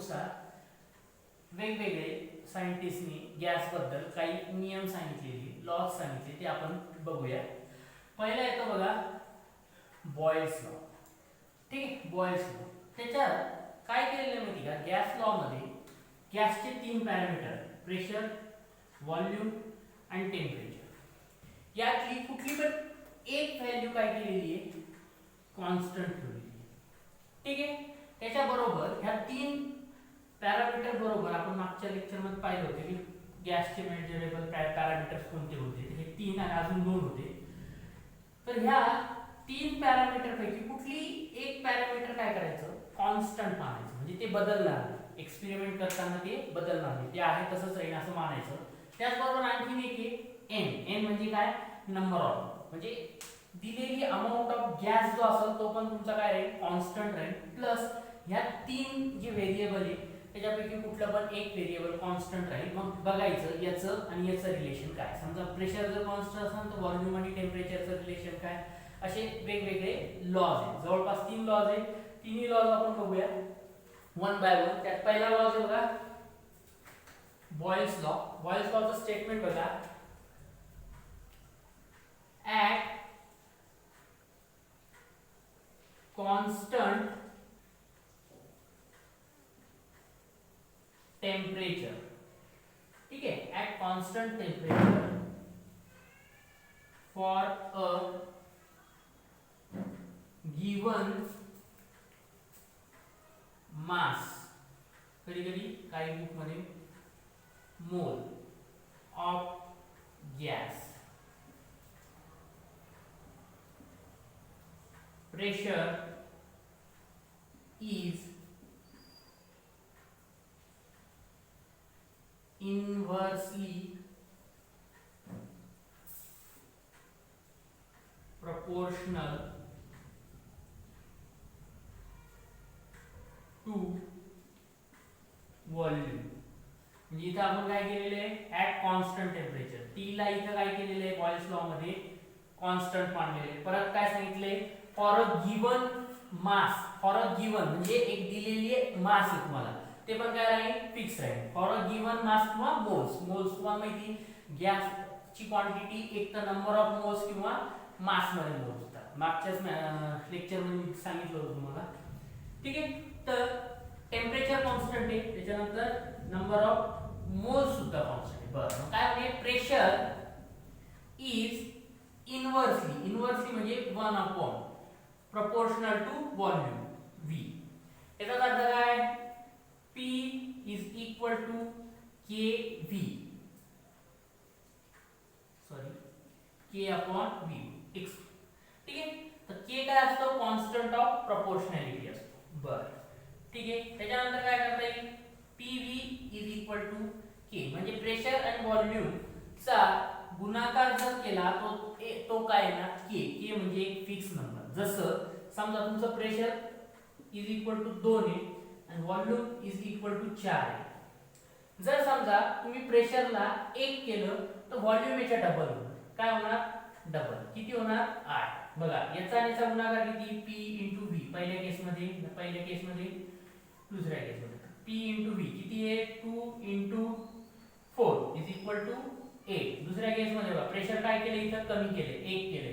नुसार वेगवेगळे सायंटिस्टनी गॅस बद्दल काही नियम सांगितलेले, लॉज सांगितले, ते आपण बघूया. पहिला येतो बघा बॉयल्स लॉ. ठीक आहे, बॉयल्स लॉ. त्याच्यात काय केलेलं माहिती का, गॅस लॉ मध्ये गॅसचे 3 पॅरामीटर, प्रेशर, व्हॉल्यूम आणि टेम्परेचर, यातली कुठली पण एक व्हॅल्यू काय केलेली आहे, कॉन्स्टंट ठेवलेली आहे. ठीक आहे. त्याच्याबरोबर ह्या 3 पॅरामीटर बरोबर आपण मागच्या लेक्चरमध्ये पाहिलं होतं की गॅसचे मेजरेबल पॅरामीटर्स कोणते होते, हे 3 आणि अजून 2 होते. तर ह्या 3 पॅरामीटर पैकी कुठली एक पॅरामीटर काय करायचं, कॉन्स्टंट मानायचं, म्हणजे ते बदलणार नाही. एक्सपेरिमेंट करताना ते बदलणार नाही, ते आहे तसंच राहील असं मानायचं. त्याचबरोबर आणखीन एक आहे एन. म्हणजे काय, नंबर ऑफ, म्हणजे दिलेली अमाऊंट ऑफ गॅस जो असेल तो पण तुमचा काय राहील, कॉन्स्टंट राहील. प्लस ह्या 3 जे व्हेरिएबल आहे त्याच्यापैकी कुठलं पण एक व्हेरिएबल कॉन्स्टंट राहील. मग बघायचं याचं आणि याचं रिलेशन काय. समजा प्रेशर जर कॉन्स्टंट असेल तर व्हॉल्यूम आणि टेम्परेचरचं रिलेशन काय. असे वेगवेगळे लॉज आहेत, जवळपास 3 लॉज आहेत. तिन्ही लॉज आपण बघूया वन बाय वन. त्यात पहिला लॉज आहे बघा बॉयल्स लॉ. बॉयल्स लॉचं स्टेटमेंट बघा, ॲट कॉन्स्टंट टेम्परेचर. ठीक आहे, at constant temperature for a given मास, कधी कधी काही बुक मध्ये मोल of gas, pressure is inversely proportional to volume. म्हणजे इथं आपण काय केलेलं आहे, ऍट कॉन्स्टंट टेम्परेचर. टी ला इथं काय केलेलं आहे बॉयल्स लॉ मध्ये कॉन्स्टंट मानलेले आहे. परत काय सांगितले, for a given mass. For a given म्हणजे एक दिलेली मास आहे तुम्हाला, ते पण काय राहील, फिक्स राहील. फॉर अ गिवन मास किंवा मोल्स. मोल्स तुम्हाला माहिती, गॅसची क्वांटिटी एक तर नंबर ऑफ मोल्स किंवा मास मध्ये मोजतात. मागच्याच लेक्चर मध्ये सांगितलं होतं तुम्हाला. ठीक आहे. तर टेम्परेचर कॉन्स्टंट आहे, त्याच्यानंतर नंबर ऑफ मोल्स सुद्धा कॉन्स्टंट आहे. बरं, काय म्हणजे प्रेशर इज इनव्हर्सली. इनव्हर्सली म्हणजे 1 upon proportional to volume V. याचा अर्थ काय, P is equal to KV. Sorry, K upon V. ठीक आहे. तर K काय असतो, कॉन्स्टंट ऑफ प्रोपोर्शनॅलिटी असतो. बरं, ठीक आहे. त्याच्यानंतर काय करता येईल, PV is equal to K. म्हणजे प्रेशर आणि व्हॉल्यूम चा गुणाकार जर केला तो काय येणार, K म्हणजे एक फिक्स नंबर. जसं समजा तुमचं प्रेशर इज इक्वल टू 2 आहे आणि व्हॉल्यूम इज इक्वल टू 4 आहे. जर समजा तुम्ही प्रेशरला 1 केलं तर व्हॉल्यूम याच्या डबल होणार. काय होणार, डबल. किती होणार, 8. बघा याचा आणि याचा गुणाकार किती, P इंटू V. पहिल्या केसमध्ये, दुसऱ्या केसमध्ये P इंटू V किती आहे, 2 इंटू 4 इज इक्वल टू 8. दुसऱ्या केसमध्ये बघा प्रेशर काय केलं, इथं कमी केले, 1 केले.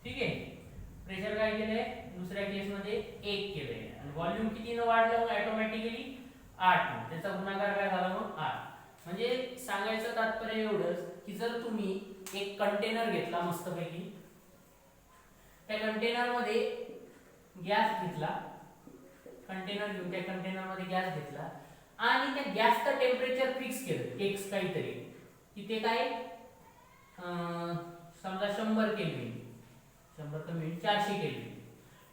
ठीक आहे, प्रेशर काय केले, दुसऱ्या केसमध्ये 1 केले आणि व्हॉल्यूम कितीने वाढलं, मग ऑटोमॅटिकली 8 ने. त्याचा गुणाकार काय झाला, मग 8. म्हणजे सांगायचं तात्पर्य एवढंच की जर तुम्ही एक कंटेनर घेतला मस्तपैकी, त्या कंटेनर मध्ये गॅस घेतला, कंटेनर घेऊन त्या कंटेनर मध्ये गॅस घेतला आणि त्या गॅसचं टेम्परेचर फिक्स केलं एक्स काहीतरी, की ते काय समजा 100 केल्विन, 100 कमी 400 केल्विन.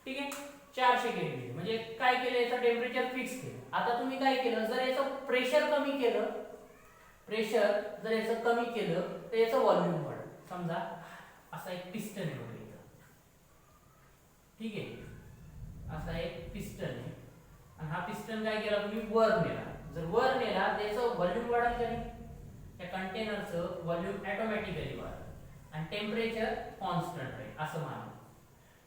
ठीक आहे, 400 केल्विन म्हणजे काय केलं, याचं टेम्परेचर फिक्स केलं. आता तुम्ही काय केलं, जर याचं प्रेशर कमी केलं, प्रेशर जर याचं कमी केलं तर याचं व्हॉल्यूम वाढेल. समजा असा एक पिस्टन आहे बघा इथं. ठीक आहे, असा एक पिस्टन आहे आणि हा पिस्टन काय केला तुम्ही वर नेला. जर वर नेला तर याचं व्हॉल्यूम वाढेल का नाही, त्या कंटेनरचं व्हॉल्यूम ऑटोमॅटिकली वाढेल आणि टेम्परेचर कॉन्स्टंट राहील असं मानू.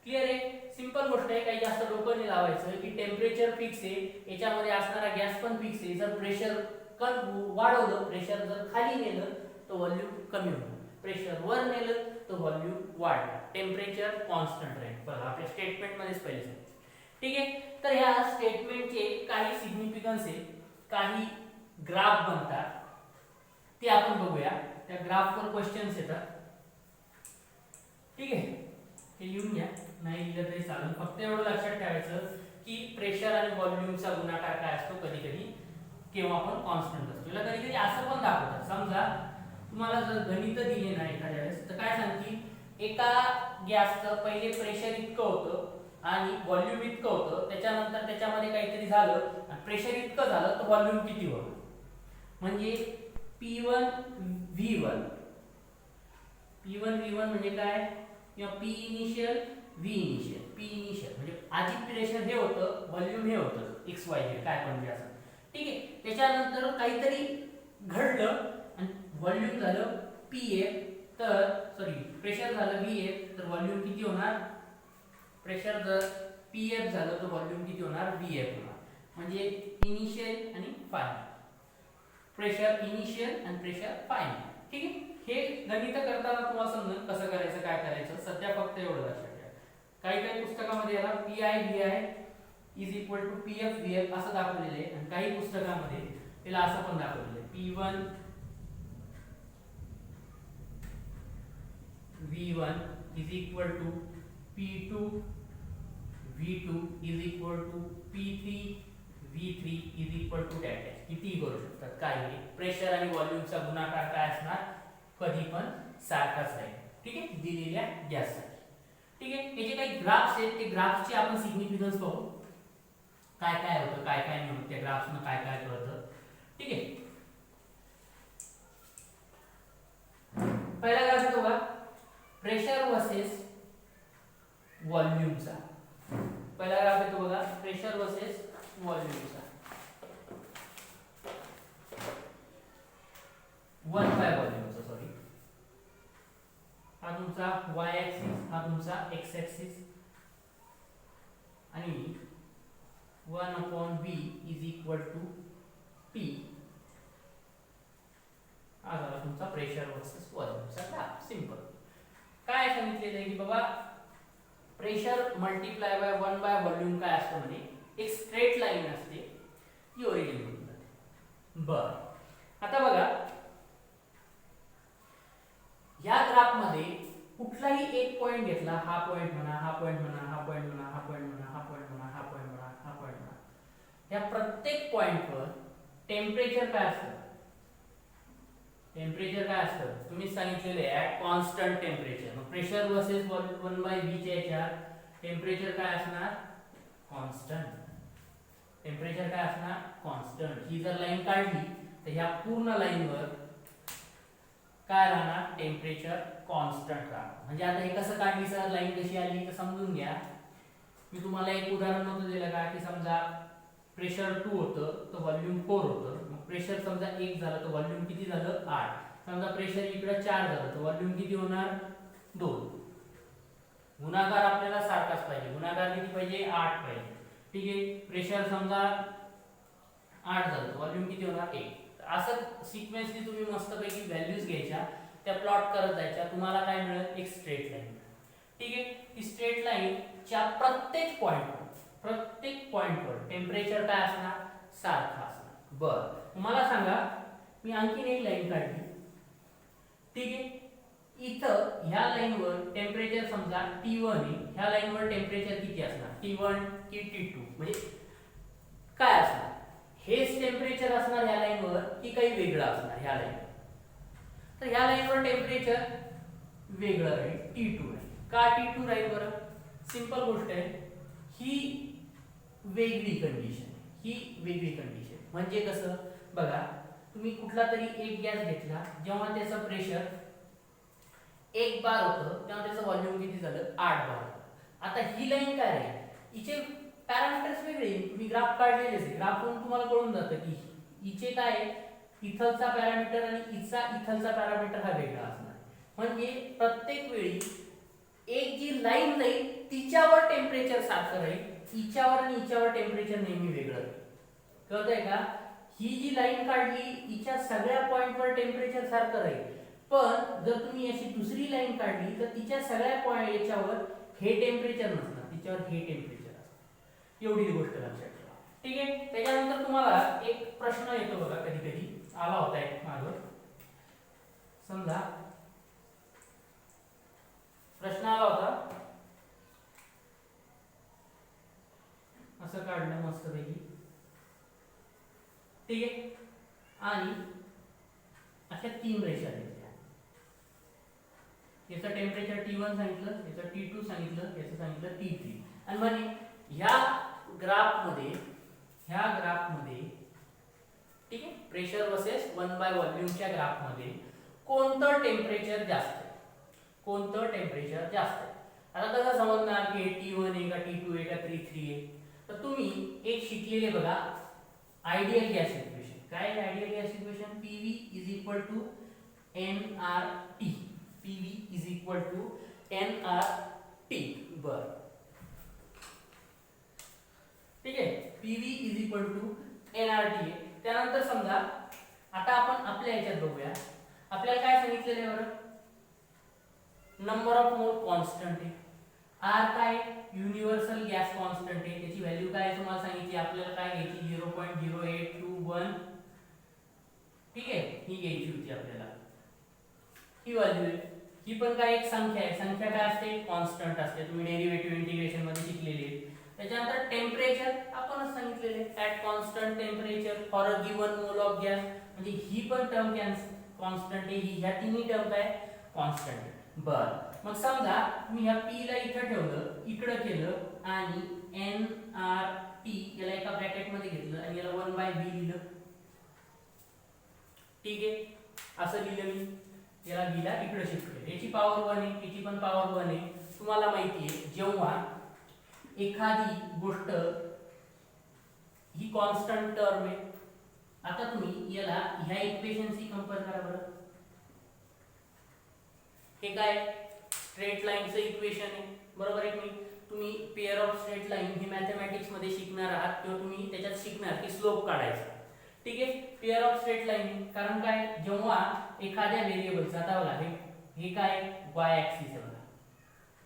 क्लिअर आहे? सिंपल गोष्ट आहे, काही जास्त डोकं नाही लावायचं की टेम्परेचर फिक्स आहे, याच्यामध्ये असणारा गॅस पण फिक्स आहे. जर प्रेशर वाढवलं, प्रेशर जर खाली नेलं तर व्हॉल्यूम कमी होणार, प्रेशर वर नेलं तर व्हॉल्यूम वाढणार, टेम्परेचर कॉन्स्टंट राहील. बघा आपल्या स्टेटमेंटमध्येच पहिले सांगितलं. ठीक आहे, तर ह्या स्टेटमेंटचे काही सिग्निफिकन्स आहे, काही ग्राफ बनतात, ते आपण बघूया. त्या ग्राफवर क्वेश्चन्स येतात. ठीक आहे, हे लिहून घ्या, नाही लिहिलं तरी चालेल. फक्त एवढं लक्षात ठेवायचं की प्रेशर आणि व्हॉल्यूमचा गुणाकार काय असतो, कधी कधी केव्हा पण कॉन्स्टंट असतो. याला कधी कधी असं पण दाखवतात. समजा तुम्हाला जर गणित दिले नाही एखाद्या वेळेस, तर काय सांगतील, एका गॅसचं पहिले प्रेशर इतकं होतं आणि व्हॉल्यूम इतकं होतं, त्याच्यानंतर त्याच्यामध्ये काहीतरी झालं आणि प्रेशर इतकं झालं तर व्हॉल्यूम किती होतं. म्हणजे P1 V1 म्हणजे काय, किंवा P initial V initial. P initial म्हणजे आधी प्रेशर हे होतं, व्हॉल्यूम हे होतं, XYZ काय पण जे असं. ठीक आहे, त्याच्यानंतर काहीतरी घडलं आणि व्हॉल्यूम झालं PF, तर सॉरी प्रेशर झालं VF, तर व्हॉल्यूम किती होणार, प्रेशर जर PF झालं तर व्हॉल्यूम किती होणार, VF होणार. म्हणजे इनिशियल आणि फायनल, प्रेशर इनिशियल आणि प्रेशर फायनल. ठीक आहे, हे गणित करताना तुम्हाला समजेल कसं करायचं, काय करायचं. सध्या फक्त एवढं लक्षात ठेवा. काही पुस्तकामध्ये याला PI VI is equal to PF VF असं दाखवलेलं आहे, आणि काही पुस्तकामध्ये त्याला असं पण दाखवलेलं आहे, P1 V1 is equal to P2 V2 is equal to P3 V3 is equal to dot dash. किती करू शकतात, काय नाही, प्रेशर आणि व्हॉल्यूमचा गुणाकार काय असणार, कधी पण सारखाच राहील. ठीक आहे, दिलेल्या गॅससाठी. ठीक आहे, हे जे काही ग्राफ्स आहेत, ते ग्राफ्सचे आपण सिग्निफिकन्स पाहू, काय काय होतं, काय काय नाही होतं, त्या ग्राफ्सनं काय काय कळतं. ठीक आहे, पहिला ग्राफ येतो का, प्रेशर वर्सेस व्हॉल्यूमचा. पहिला ग्राफ येतो बघा, प्रेशर वर्सेस व्हॉल्यूमचा. 1 बाय व्हॉल्यूमचा, सॉरी, हा तुमचा y ऍक्सिस, हा तुमचा x ऍक्सिस, आणि 1/v is equal to p. हा झाला तुमचा प्रेशर वर्सेस व्हॉल्यूमचा ग्राफ. सिंपल. काय सांगितलेलं आहे की बाबा pressure multiply by 1 by volume काय असतं म्हणे, एक स्ट्रेट लाईन असते, ती ओरिजिन होऊन जाते. बर, आता बघा या ग्राफ मध्ये कुठलाही एक पॉइंट घेतला, हा पॉइंट म्हणा, हा पॉइंट म्हणा, हा पॉइंट म्हणा, हा पॉइंट म्हणा, हा पॉइंट म्हणा, हा पॉइंट म्हणा, हा पॉइंट म्हणा, या प्रत्येक पॉइंटवर टेम्परेचर काय असतं, टेम्परेचर काय असतं, तुम्ही सांगितलेले ऍट कॉन्स्टंट टेम्परेचर. मग प्रेशर वर्सेस 1/v च्या याच्यात टेम्परेचर काय असणार, कॉन्स्टंट. टेम्परेचर काय असणार, कॉन्स्टंट. ही जर लाईन काढली तर ह्या पूर्ण लाईनवर काय राहणार, टेम्परेचर कॉन्स्टंट राहणार. म्हणजे आता हे कसं काढली सर, लाईन कशी आली तर समजून घ्या. मी तुम्हाला एक उदाहरण नव्हतं दिलं का, की समजा प्रेशर 2 होतं तर व्हॉल्यूम 4 होतं. मग प्रेशर समजा 1 झालं तर व्हॉल्यूम किती झालं, 8. समजा प्रेशर इकडे 4 झालं तर व्हॉल्यूम किती होणार, 2. गुणाकार आपल्याला सारखाच पाहिजे, गुणाकार किती पाहिजे, 8 पाहिजे. ठीक आहे, प्रेशर समजा 8 झालं तर व्हॉल्यूम किती होणार, 1. असं सिक्वेन्सली तुम्ही मस्तपैकी व्हॅल्यूज घ्यायच्या, त्या प्लॉट करत जायच्या, तुम्हाला काय मिळेल, एक स्ट्रेट लाईन. ठीक आहे, ही स्ट्रेट लाईनच्या प्रत्येक पॉइंटवर टेम्परेचर काय असणार, सारखं असणार. बरं, मला सांगा, मी आणखीन एक लाईन काढली. ठीक आहे, इथं ह्या लाईनवर टेम्परेचर समजा T1 आहे, ह्या लाईनवर टेम्परेचर किती असणार, T1 की T2, म्हणजे काय असणार, हेच टेम्परेचर असणार ह्या लाईनवर की काही वेगळं असणार ह्या लाईनवर. तर ह्या लाईनवर टेम्परेचर वेगळं राहील, T2 राहील. का T2 राहील बरं, सिंपल गोष्ट आहे, ही वेगळी कंडिशन, ही वेगळी कंडिशन. म्हणजे कसं बघा, तुम्ही कुठला तरी एक गॅस घेतला, जेव्हा त्याचं प्रेशर 1 बार होतं तेव्हा त्याचं व्हॉल्यूम किती झालं, 8 बार. आता ही लाईन काय आहे, हिचे पॅरामीटर्स वेगळे, तुम्ही ग्राफ काढलेलेच आहे, ग्राफवरून तुम्हाला कळून जातं की हिचे काय आहे, इथलचा पॅरामीटर आणि हिचा इथलचा पॅरामीटर हा वेगळा असणार. म्हणजे प्रत्येक वेळी एक जी लाईन जाईल तिच्यावर टेम्परेचर सारखं राहील, हिच्यावर आणि हिच्यावर टेम्परेचर नेहमी वेगळं राहील. कळतंय का? ही जी लाईन काढली हिच्या सगळ्या पॉइंटवर टेम्परेचर सारखं राहील, पण जर तुम्ही अशी दुसरी लाईन काढली तर तिच्या सगळ्या पॉइंट याच्यावर हे टेम्परेचर नसणार, तिच्यावर हे टेम्परेचर असतं. एवढी गोष्ट लक्षात ठेवा. ठीक आहे. त्याच्यानंतर तुम्हाला एक प्रश्न येतो बघा, कधी कधी आला होता एक मागं. समजा प्रश्न आला होता, असं काढलं मस्तपैकी. ठीक आहे. आणि अशा 3 रेषा दिल्या. याचं टेम्परेचर T1 सांगितलं, याचं T2 सांगितलं, याचं सांगितलं T3. आणि म्हणे ह्या ग्राफमध्ये ठीक आहे, प्रेशर वर्सेस 1 बाय व्हॉल्यूमच्या ग्राफमध्ये कोणतं टेम्परेचर जास्त आहे, कोणतं टेम्परेचर जास्त आहे. आता कसं समजणार की T1 आहे का T2 आहे का T3 आहे? तर तुम्ही एक शिकलेले बघा आयडियल गॅस इक्वेशन. काय आहे ideal gas equation? PV is equal to nRT. PV is equal to nRT. बरं, ठीक आहे. PV is equal to nRT आहे. त्यानंतर समजा आता आपण आपल्या ह्याच्यात बघूया. आपल्याला काय सांगितलेलं आहे बरं? नंबर ऑफ मोल कॉन्स्टंट आहे. R काय? युनिव्हर्सल गॅस कॉन्स्टंट आहे. त्याची व्हॅल्यू काय तुम्हाला सांगितली, आपल्याला काय घ्यायची? 0.0821. ठीक आहे, ही घ्यायची होती आपल्याला. ही व्हॅल्यू आहे. ही पण काय एक संख्या आहे. संख्या काय असते? कॉन्स्टंट असते. तुम्ही डेरिव्हेटिव्ह इंटिग्रेशन मध्ये शिकलेले आहे. त्याच्यानंतर टेम्परेचर आपणच सांगितलेले at constant temperature for a given mole of gas. म्हणजे ही पण टर्म कॉन्स्टंट आहे, ही ह्या तिन्ही टर्म काय कॉन्स्टंट आहे. बरं, मग समजा मी ह्या P ला इथं ठेवलं, इकडं केलं आणि nRT याला एका ब्रॅकेट मध्ये घेतलं आणि याला 1 बाय B लिहिलं. ठीक आहे, असं लिहिलं मी. याला B ला इकडे शिफ्ट केलं. याची पॉवर 1 आहे, याची पण पॉवर 1 आहे. तुम्हाला माहिती आहे जेव्हा एखादी गोष्ट ही कॉन्स्टंट टर्म आहे, आता तुम्ही याला ह्या इक्वेशनशी कंपेअर करा बरं. हे काय? स्ट्रेट लाईनचं इक्वेशन आहे, बरोबर आहे की? तुम्ही पेअर ऑफ स्ट्रेट लाईन हे मॅथमॅटिक्स मध्ये शिकणार आहात किंवा तुम्ही त्याच्यात शिकणार की स्लोप काढायचा. ठीक आहे, पेअर ऑफ स्ट्रेट लाईन. कारण काय? जेव्हा एखाद्या व्हेरिएबलचा आता बघा, हे काय y ऍक्सिस आहे बघा.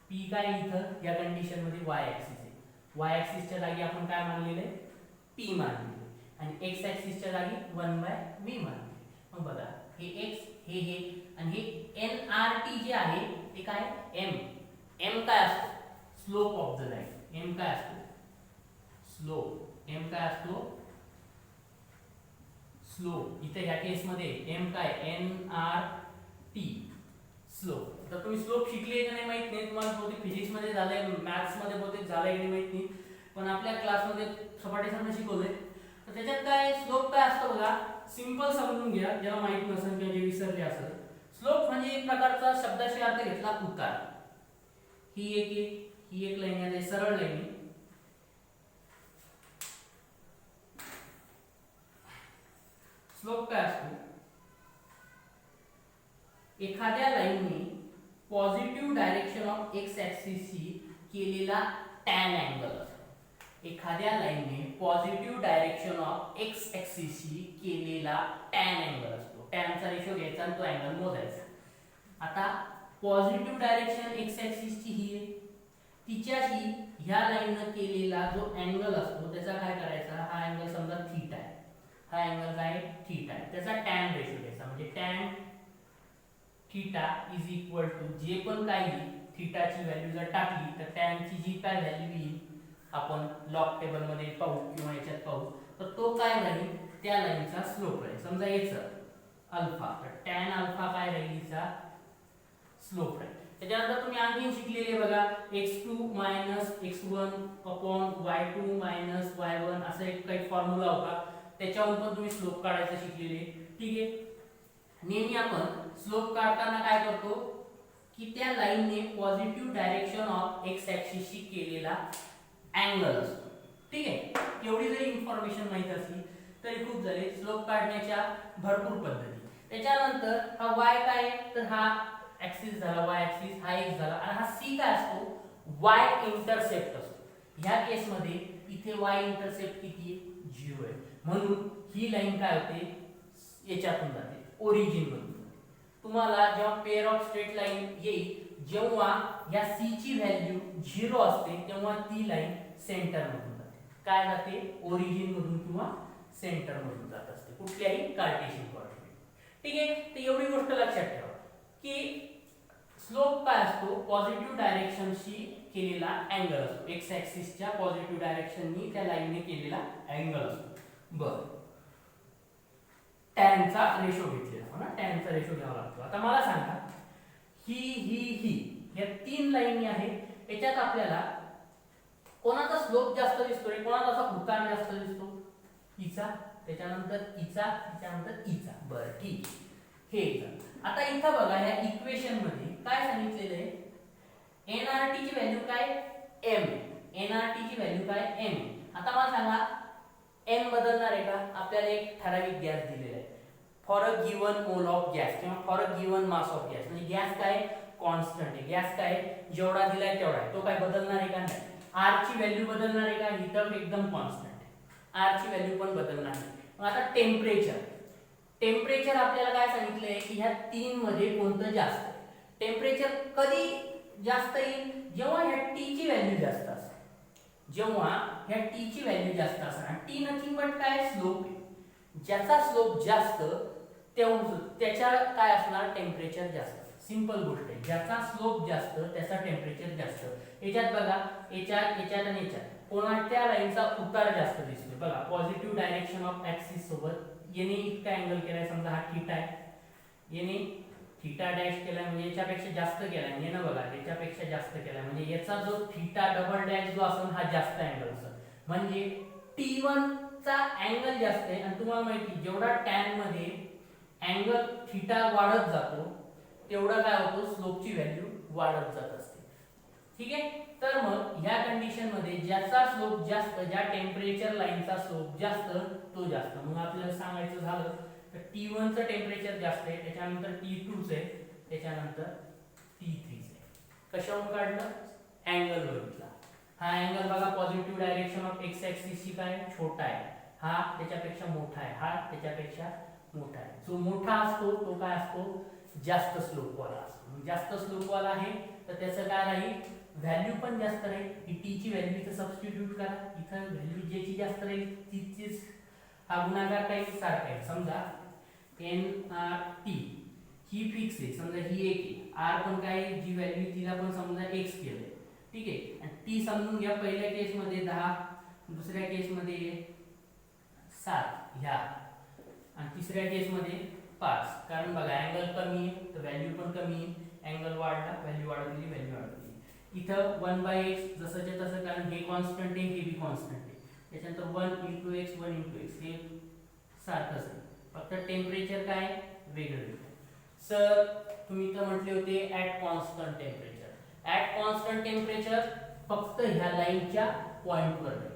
P काय इथं या कंडिशन मध्ये y ऍक्सिस आहे. y ऍक्सिसच्या जागी आपण काय मानलेलं आहे? P मानलेलं आहे. आणि x ऍक्सिसच्या जागी 1 बाय v मानलेलं. मग बघा, हे x हे आणि हे nRT जे आहे ते काय? m काय असतो? Slope of the line. m काय असतो? स्लोप. m काय असतो? स्लोप. इथे ह्या केस मध्ये m काय? nRT slope. तर तुम्ही स्लोप शिकले का नाही माहित नाही, तुम्हाला बहुतेक फिजिक्स मध्ये झालंय, मॅथ्स मध्ये बहुतेक झालंय की माहित नाही, पण आपल्या क्लास मध्ये सपाटीसरनं शिकवलंय. तर त्याच्यात काय स्लोप काय असतो बघा, सिंपल समजून घ्या ज्याला माहित नसेल किंवा जे विसरले असेल. स्लोप म्हणजे एक प्रकारचा शब्दाशी अर्थ घेतला उतार. ही एक लाईन आहे, सरळ लाईन. स्लोप काय असतो? एखाद्या लाईनने पॉझिटिव्ह डायरेक्शन ऑफ एक्स ऍक्सिसशी केलेला टॅन अँगल असतो. एखाद्या लाईनने पॉझिटिव्ह डायरेक्शन ऑफ एक्स ऍक्सिसशी केलेला टॅन अँगल असतो. टॅनचा रेशो घ्यायचा आणि तो अँगल मोजायचा. आता पॉझिटिव्ह डायरेक्शन एक्स ऍक्सिसची ही आहे, तिच्याशी ह्या लाईनने केलेला जो अँगल असतो त्याचा काय करायचा? हा अँगल समजा थीटा आहे, हा अँगल काय? थीटा आहे. त्याचा टॅन रेशो घ्यायचा. म्हणजे tan theta is equal to जे पण काही थीटाची व्हॅल्यू जर टाकली तर टॅनची जी काय व्हॅल्यू येईल आपण लॉग टेबल मध्ये पाहू किंवा याच्यात पाहू, तर तो काय राहील? त्या लाईनचा स्लोप राहील. समजा याचं अल्फा, तर टॅन अल्फा काय राहील? हिचा स्लोप राहील. त्याच्यानंतर तुम्ही आणखी शिकलेले बघा x2 x1 y2 y1 असं एक काही फॉर्म्युला होता, त्याच्यावरून पण तुम्ही स्लोप काढायचं शिकलेले. ठीक आहे, नेहमी आपण स्लोप काढताना काय करतो की त्या लाईनने पॉझिटिव्ह डायरेक्शन ऑफ एक्स ऍक्सिसशी केलेला अँगल असतो. ठीक आहे, एवढी जरी इन्फॉर्मेशन माहित असली तरी खूप झाले. स्लोप काढण्याच्या भरपूर पद्धती. त्याच्यानंतर हा y काय? तर हा ऍक्सिस झाला, y ऍक्सिस हा x झाला. आणि हा c काय असतो? वाय इंटरसेप्ट असतो. ह्या केसमध्ये इथे वाय इंटरसेप्ट किती आहे 0 आहे, म्हणून ही लाईन काय होते याच्यातून जाते ओरिजिन मधून. तुम्हाला जेव्हा पेअर ऑफ स्ट्रेट लाईन येईल जेव्हा या सी ची व्हॅल्यू 0 असते तेव्हा ती लाईन सेंटर मधून जाते. काय जाते ओरिजिन मधून किंवा सेंटर मधून जात असते कुठल्याही कार्टेशियन कोऑर्डिनेट. ठीक आहे, तर एवढी गोष्ट लक्षात ठेवा की स्लोप काय असतो पॉझिटिव्ह डायरेक्शनशी केलेला अँगल असतो. एक्स ऍक्सिसच्या पॉझिटिव्ह डायरेक्शननी त्या लाईनने केलेला अँगल असतो. बरं, टॅनचा रेशो घेतलेला हो ना, टॅनचा रेशो घ्यावा लागतो. आता मला सांगा ही या तीन लाईनी आहेत, याच्यात आपल्याला कोणाचा स्लोप जास्त दिसतोय, कोणाचा असा उतार जास्त दिसतो, इचा, त्याच्यानंतर इचा, त्याच्यानंतर इचा. बरं ठीक, हे आता इथं बघा या इक्वेशन मध्ये काय सांगितलेलं आहे एनआरटी ची व्हॅल्यू काय m, एनआरटी ची व्हॅल्यू काय m. आता मला सांगा n बदलणार आहे का, आपल्याला एक ठराविक गॅस दिलेला आहे for a given mole of gas किंवा for a given mass of gas, म्हणजे गॅस काय कॉन्स्टंट आहे, गॅस काय जेवढा दिलाय तेवढा आहे, तो काय बदलणार आहे का नाही. r ची व्हॅल्यू बदलणार आहे का, ही तर एकदम कॉन्स्टंट आहे, r ची व्हॅल्यू पण बदलणार नाही. मग आता टेम्परेचर आपल्याला काय सांगितलंय की ह्या तीन मध्ये कोणतं जास्त आहे. टेम्परेचर कधी जास्त येईल जेव्हा ह्या टी ची व्हॅल्यू जास्त असेल, जेव्हा ह्या टी ची व्हॅल्यू जास्त असणार. टी नथिंग बट काय स्लोप आहे, ज्याचा स्लोप जास्त त्याच्या काय असणार टेम्परेचर जास्त. सिंपल गोष्ट आहे, ज्याचा स्लोप जास्त त्याचा टेम्परेचर जास्त. याच्यात बघा याच्यात आणि याच्यात कोणत्या लाईनचा उतार जास्त दिसतोय बघा, पॉझिटिव्ह डायरेक्शन ऑफ ऍक्सिस सोबत याने इतका अँगल केलाय, समजा हा थीटा आहे, याने थीटा डॅश केलाय म्हणजे याच्यापेक्षा जास्त केलाय, याने बघा याच्यापेक्षा जास्त केलाय म्हणजे याचा जो थीटा डबल डॅश जो असेल हा जास्त अँगल असेल, म्हणजे T1 चा अँगल जास्त आहे. आणि तुम्हाला माहिती जेवढा टॅन मध्ये अँगल थीटा वाढत जातो तेवढा काय होतो स्लोपची व्हॅल्यू वाढत जात असते. ठीक आहे, तर मग ह्या कंडिशन मध्ये ज्याचा स्लोप जास्त, ज्या टेम्परेचर लाईनचा स्लोप जास्त तो जास्त. मग आपल्याला सांगायचं झालं तर T1 चं टेम्परेचर जास्त आहे, त्याच्यानंतर T2 चे, त्याच्यानंतर T3 चे. कशावरून काढलं अँगल बघितला, हा अँगल बघा positive direction of x axis ची काय छोटा आहे, हा त्याच्यापेक्षा मोठा आहे, हा त्याच्यापेक्षा मोठा आहे. जो मोठा असतो तो काय असतो जास्त स्लोप वाला असतो. जास्त स्लोप वाला आहे तर त्याचं काय राहील व्हॅल्यू पण जास्त राहील. टी ची व्हॅल्यू इथं सबस्टिट्यूट करा, इथं व्हॅल्यू ज्याची जास्त राहील तीच हा गुणाकार काही सारखा आहे. समजा NRT ही फिक्स आहे, समजा ही 1 आहे, R पण काय जी व्हॅल्यू तिला पण समजा x केलंय. ठीक आहे, आणि टी समजून घ्या पहिल्या केस मध्ये 10, दुसऱ्या केस मध्ये 7 ह्या, आणि तिसऱ्या केस मध्ये 5. कारण बघा अँगल कमी आहे तर व्हॅल्यू पण कमी आहे, अँगल वाढला व्हॅल्यू वाढली, व्हॅल्यू वाढली. इथं 1/x जसंच्या तसं, कारण हे कॉन्स्टंट आहे हे बी कॉन्स्टंट आहे, त्याच्यानंतर 1 × x 1 × x हे सारखंच आहे, फक्त टेम्परेचर काय वेगळं वेगळं. सर तुम्ही तर म्हटले होते at constant temperature, at constant temperature फक्त ह्या लाईनच्या पॉइंटवर आहे,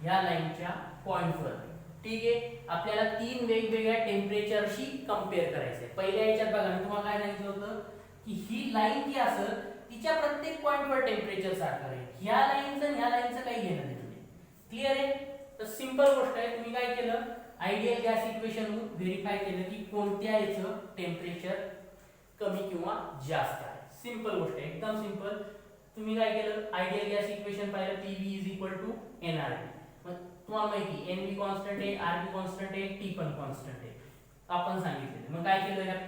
ह्या लाईनच्या पॉइंटवर. ठीक आहे, आपल्याला तीन वेगवेगळ्या टेम्परेचरशी कंपेअर करायचंय. पहिल्या याच्यात बघा मी तुम्हाला काय सांगितलं होतं की ही लाईन जी असेल तिच्या प्रत्येक पॉइंटवर टेम्परेचर सारखं राहील, ह्या लाईनचं आणि ह्या लाईनचं काही घेणं नाही. क्लिअर आहे, तर सिंपल गोष्ट आहे. तुम्ही काय केलं आयडियल गॅस इक्वेशन व्हेरीफाय केलं की कोणत्या याचं टेम्परेचर कमी किंवा जास्त आहे. सिंपल गोष्ट आहे, एकदम सिंपल. तुम्ही काय केलं आयडियल गॅस इक्वेशन पाहिलं PV = NRT. मग तुम्हाला माहिती NV कॉन्स्टंट आहे, RV कॉन्स्टंट आहे, T पण कॉन्स्टंट आहे आपण सांगितलेलं. मग काय केलं या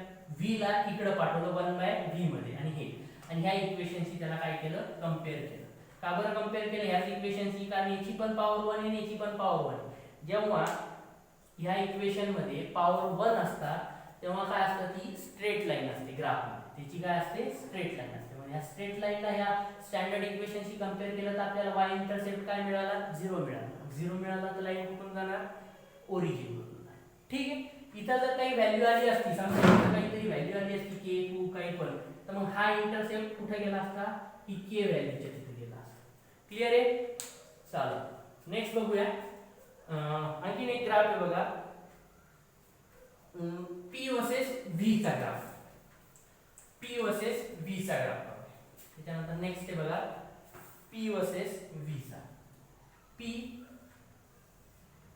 V ला इकडे पाठवलं 1/V मध्ये, आणि ह्या इक्वेशनशी त्याला काय केलं कंपेअर केलं. का बरं कंपेअर केलं ह्याच इक्वेशनशी, कारण याची पण पॉवर 1 आणि याची पण पॉवर 1. जेव्हा ह्या इक्वेशन मध्ये पॉवर 1 असतात तेव्हा काय असतं ती स्ट्रेट लाईन असते ग्राफ मध्ये, त्याची काय असते स्ट्रेट लाईन असते. म्हणजे ह्या स्ट्रेट लाईनला ह्या स्टँडर्ड इक्वेशनशी कंपेअर केलं तर आपल्याला y इंटरसेप्ट काय मिळाला 0 मिळाला. 0 मिळाला तर लाईन कुठून जाणार ओरिजिन मधून. ठीक आहे, इथं जर काही व्हॅल्यू आली असती, समजा इथं काहीतरी व्हॅल्यू आली असती k2 काही पण, तर मग हा इंटरसेप्ट कुठे गेला असता की k व्हॅल्यूच्या तिथे गेला असता. क्लिअर आहे, चालेल. नेक्स्ट बघूया, आणखीन एक ग्राफ आहे बघा P वर्सेस V चा ग्राफ, P वर्सेस V चा ग्राफ. त्याच्यानंतर नेक्स्ट आहे बघा P वर्सेस V चा, P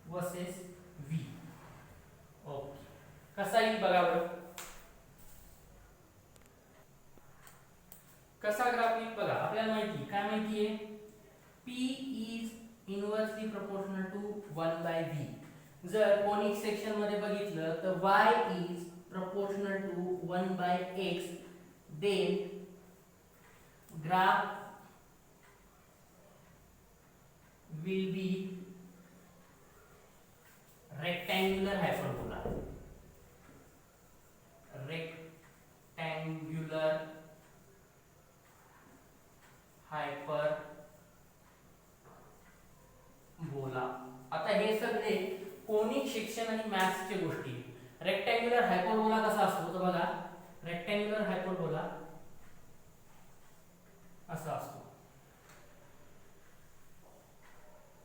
वर्सेस V. ओके, कसा येईल बघा बरं, कसा ग्राफ येईल बघा. आपल्याला माहिती काय माहिती आहे, P is inversely proportional to 1 by V. जर कोनिक सेक्शन मध्ये बघितलं तर y is proportional to 1 by x, then graph will be rectangular hyperbola. Rectangular hyperbola. आता हे सगळे कोनिक सेक्शन आणि मॅथ्सचे गोष्टी. रेक्टँग्युलर हायपरबोला कसा असतो तर बघा, रेक्टँग्युलर हायपरबोला असा असतो.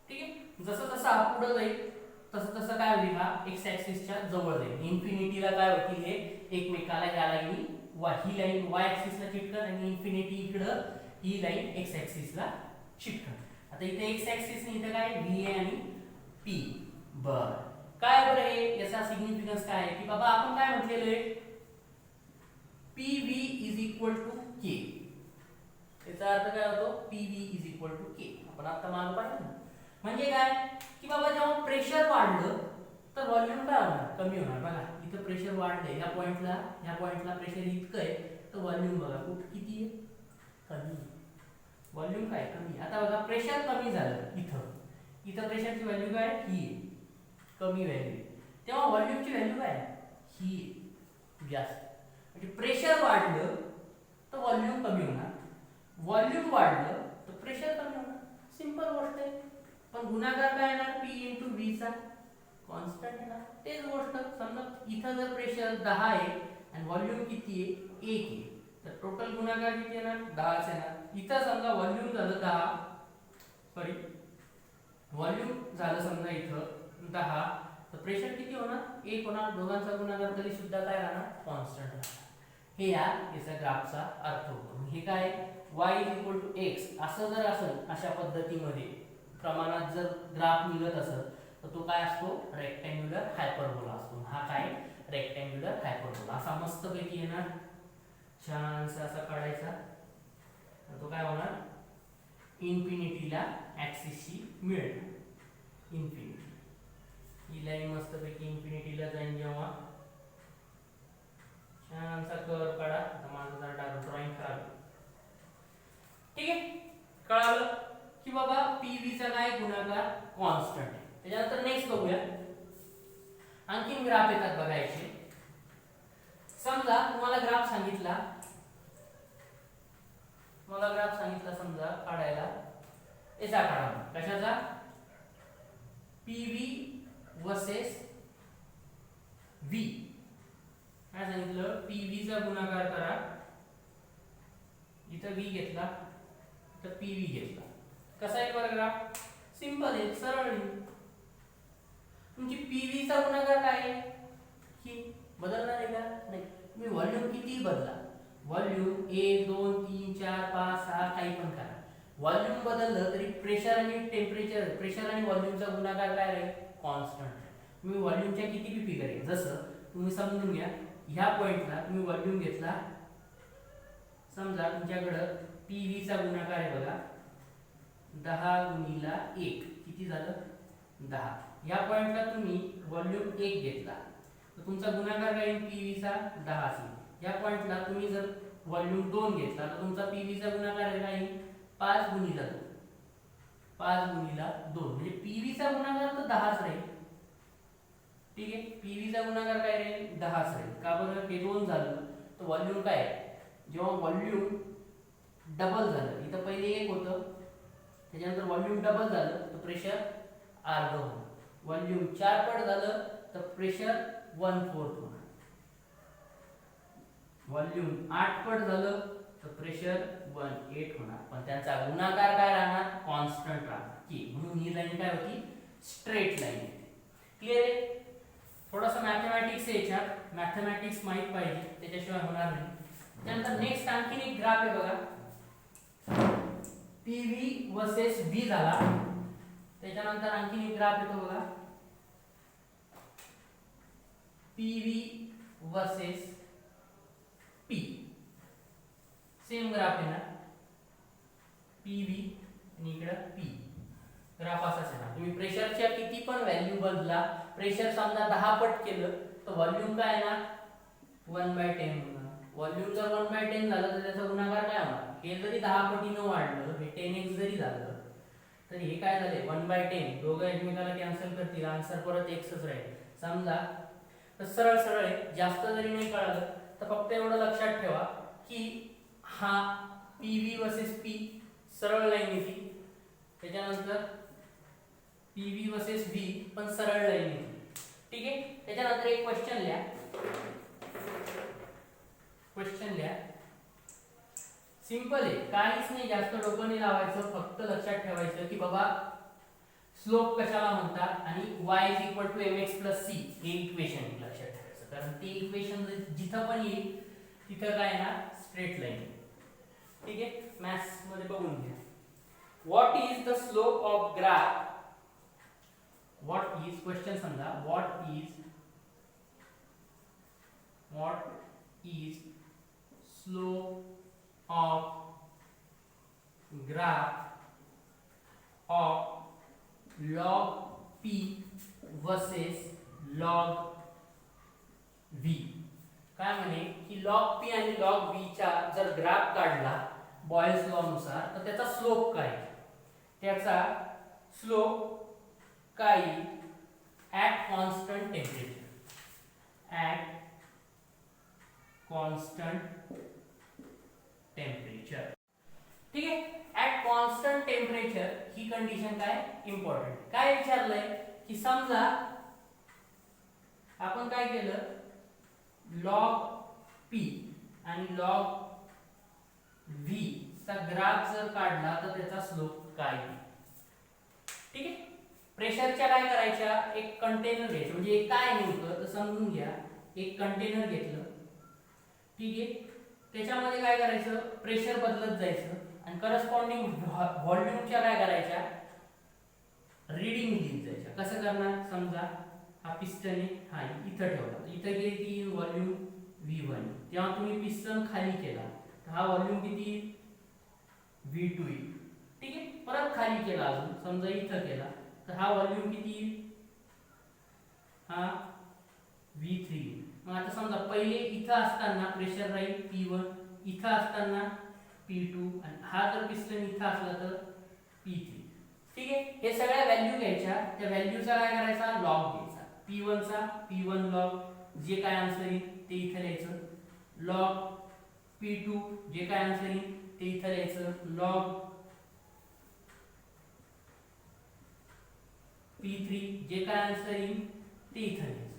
ठीक आहे, जसं जसं हा पुढे जाईल तसं तसं काय होईल, हा एक्स ऍक्सिसच्या जवळ जाईल. इन्फिनिटीला काय होतील हे एकमेकाला, या लाईनी ही लाईन वाय ऍक्सिसला चिटकन आणि इन्फिनिटी इकडं ही लाईन एक्स ऍक्सिसला चिटकन. आता इथे एक्स ऍक्सिस ने इथे काय व्ही आणि पी. बर काय बरं हे याचा सिग्निफिकन्स काय आहे की बाबा आपण काय म्हटलेलं आहे, P V is equal to K. याचा अर्थ काय होतो, P V is equal to K. आपण आता मागं पाहिलं ना, म्हणजे काय की बाबा जेव्हा प्रेशर वाढलं तर व्हॉल्यूम काय होणार, कमी होणार. बघा इथं प्रेशर वाढलंय, या पॉइंटला प्रेशर इतकं आहे तर व्हॉल्यूम बघा कुठं किती आहे, कमी. व्हॉल्यूम काय कमी. आता बघा प्रेशर कमी झालं, इथं प्रेशरची व्हॅल्यू काय ही आहे, कमी व्हॅल्यू, तेव्हा व्हॉल्यूमची व्हॅल्यू काय ही जास्त. म्हणजे प्रेशर वाढलं तर व्हॉल्यूम कमी होणार, व्हॉल्यूम वाढलं तर प्रेशर कमी होणार. सिंपल गोष्ट आहे. पण गुणाकार काय येणार, P इंटू V चा कॉन्स्टंट येणार. तेच गोष्ट, समजा इथं जर प्रेशर 10 आहे आणि व्हॉल्यूम किती आहे 1 आहे, तर टोटल गुणाकार किती येणार 10 येणार. इथं समजा व्हॉल्यूम झालं 10, सॉरी व्हॉल्यूम झालं समजा इथं 10, तर प्रेशर किती होणार 1 होणार. दोघांचा गुणाकार तरी सुद्धा काय राहणार, कॉन्स्टंट राहणार. हे याचा ग्राफचा अर्थ होतो. हे काय y इक्वल टू x असं जर असेल, अशा पद्धतीमध्ये प्रमाणात जर ग्राफ निघत असेल तर तो काय असतो, रेक्टँग्युलर हायपरबोला असतो. हा काय रेक्टँग्युलर हायपरबोला असा मस्त पैकी येणार, छानसा असा काढायचा. तो काय होणार, इन्फिनिटीला ऍक्सिसशी मिळणार. इन्फिनिटी ही लाईन मस्त पैकी इन्फिनिटीला जाईल जेव्हा, छानसा कर्व काढा. आता माझं जरा ड्रॉइंग खराब आहे. ठीक आहे, कळालं की बाबा PV चा काय गुणाकार कॉन्स्टंट आहे. त्याच्यानंतर नेक्स्ट बघूया, आणखीन ग्राफ येतात बघायचे. समजा तुम्हाला ग्राफ सांगितला समजा काढायला, याचा काढा. कशाचा, PV वर्सेस V. काय सांगितलं, PV चा गुणाकार करा, इथं V घेतला तर PV घेतला. कसा आहे बरं ग्राफ, सिंपल आहे, सरळ आहे. तुमची PV चा गुणाकार काय आहे, ही बदलणार आहे का नाही. तुम्ही व्हॉल्यूम किती बदला, व्हॉल्यूम 1 2 3 4 5 6 काही पण करा, व्हॉल्यूम बदललं तरी प्रेशर आणि टेम्परेचर, प्रेशर आणि व्हॉल्यूमचा गुणाकार काय राहील, कॉन्स्टंट. तुम्ही व्हॉल्यूमच्या किती बी फिगर आहे, जसं तुम्ही समजून घ्या ह्या पॉइंटला तुम्ही व्हॉल्यूम घेतला, समजा तुमच्याकडं PV चा गुणाकार आहे बघा 10 गुणिला 1 किती झालं 10. या पॉइंटला तुम्ही व्हॉल्यूम 1 घेतला तर तुमचा गुणाकार काय येईल, PV चा 10 असेल. या पॉइंटला तुम्ही जर व्हॉल्यूम 2 घेतला तर तुमचा PV चा गुणाकार काय येईल 5 गुणिला 2, 5 गुणिला 2 म्हणजे PV चा गुणाकार तर 10च राहील. ठीक आहे, PV चा गुणाकार काय राहील 10च राहील. का बरं, हे 2 झालं तर व्हॉल्यूम काय, जेव्हा व्हॉल्यूम डबल झालं, इथं पहिले 1 होतं त्याच्यानंतर व्हॉल्यूम डबल झालं तर प्रेशर अर्ध होणार. व्हॉल्यूम 4 पट झालं तर प्रेशर 1/4 होणार. व्हॉल्यूम 8 पट झालं तर प्रेशर 1/8 होणार. पण त्यांचा गुणाकार काय राहणार, कॉन्स्टंट राहणार. की म्हणून ही लाईन काय होती, स्ट्रेट लाईन होती. क्लिअर आहे. थोडंसं मॅथमॅटिक्स आहे याच्यात, मॅथमॅटिक्स माहित पाहिजे, त्याच्याशिवाय होणार नाही. त्यानंतर नेक्स्ट आणखीन एक ग्राफ आहे बघा, पी व्ही वर्सेस व्ही झाला. त्याच्यानंतर आणखी एक ग्राफ येतो बघा, P V versus P. Same graph येणार, पी व्ही आणि इकडं पी. ग्राफ असाच येणार. तुम्ही प्रेशरच्या किती पण व्हॅल्यू बदला, प्रेशर समजा 10 पट केलं तर व्हॉल्यूम काय येणार 1/10 होणार. व्हॉल्यूम जर 1/10 झालं तर त्याचा गुणाकार काय होणार, हे जरी 10 पटीनं वाढलं, हे 10x जरी झालं तर हे काय झाले 1/10. दोघं एकमेकाला कॅन्सल करतील, आन्सर परत xच राहील. समजा तर सरळ सरळ आहे, जास्त जरी नाही कळलं तर फक्त एवढं लक्षात ठेवा की हा पी व्ही वर्सेस पी सरळ लाईन येते, त्याच्यानंतर पी व्ही वर्सेस व्ही पण सरळ लाईन येते. ठीक आहे. त्याच्यानंतर एक क्वेश्चन लिहा, क्वेश्चन लिहा. सिंपल आहे, काहीच नाही, जास्त डोकं नाही लावायचं, फक्त लक्षात ठेवायचं की बाबा स्लोप कशाला म्हणतात आणि y mx c हे इक्वेशन लक्षात ठेवायचं, कारण ते इक्वेशन जिथं पण येईल तिथं काय ना स्ट्रेट लाईन. ठीक आहे. मॅथ्स मध्ये बघून घ्या. What is the slope of graph, what is, question समजा, what is slope of graph of log p versus log v. काय म्हणे की log p आणि log v चा जर ग्राफ काढला बॉयल्स लॉ नुसार तर त्याचा स्लोप काय, त्याचा स्लोप काय at constant temperature, at constant temperature. ठीक आहे. At constant temperature he condition काय इम्पॉर्टंट. काय विचारलंय की समजा आपण काय केलं, लॉग पी आणि लॉग व्ही चा ग्राफ जर काढला तर त्याचा स्लोप काय. ठीक आहे. प्रेशरच्या काय करायच्या, एक कंटेनर घ्यायचं, म्हणजे काय नेमकं तर समजून घ्या. एक कंटेनर घेतलं, ठीक आहे, त्याच्यामध्ये काय करायचं, प्रेशर बदलत जायचं आणि करस्पॉन्डिंग व्हॉल्यूमच्या काय करायच्या रीडिंग लिहित जायच्या. कसं करणार, समजा हा पिस्टन आहे, हा इथं ठेवला, इथं किती व्हॉल्यूम V1, तेव्हा तुम्ही पिस्टन खाली केला तर हा व्हॉल्यूम किती V2 येईल. ठीक आहे. परत खाली केला, अजून समजा इथं केला तर हा व्हॉल्यूम किती येईल, हा V3. मग आता समजा पहिले इथं असताना प्रेशर राहील P1, इथं असताना P2 आणि हा जर पिस्टन इथं असला तर P3. ठीक आहे. हे सगळ्या व्हॅल्यू घ्यायच्या, त्या व्हॅल्यूचा काय करायचा लॉग घ्यायचा. P1 चा P1 लॉग, जे काय आन्सर येईल ते इथं लिहायचं. लॉग P2 जे काय आन्सर येईल ते इथं लिहायचं. लॉग P3 जे काय आन्सर येईल ते इथं लिहायचं.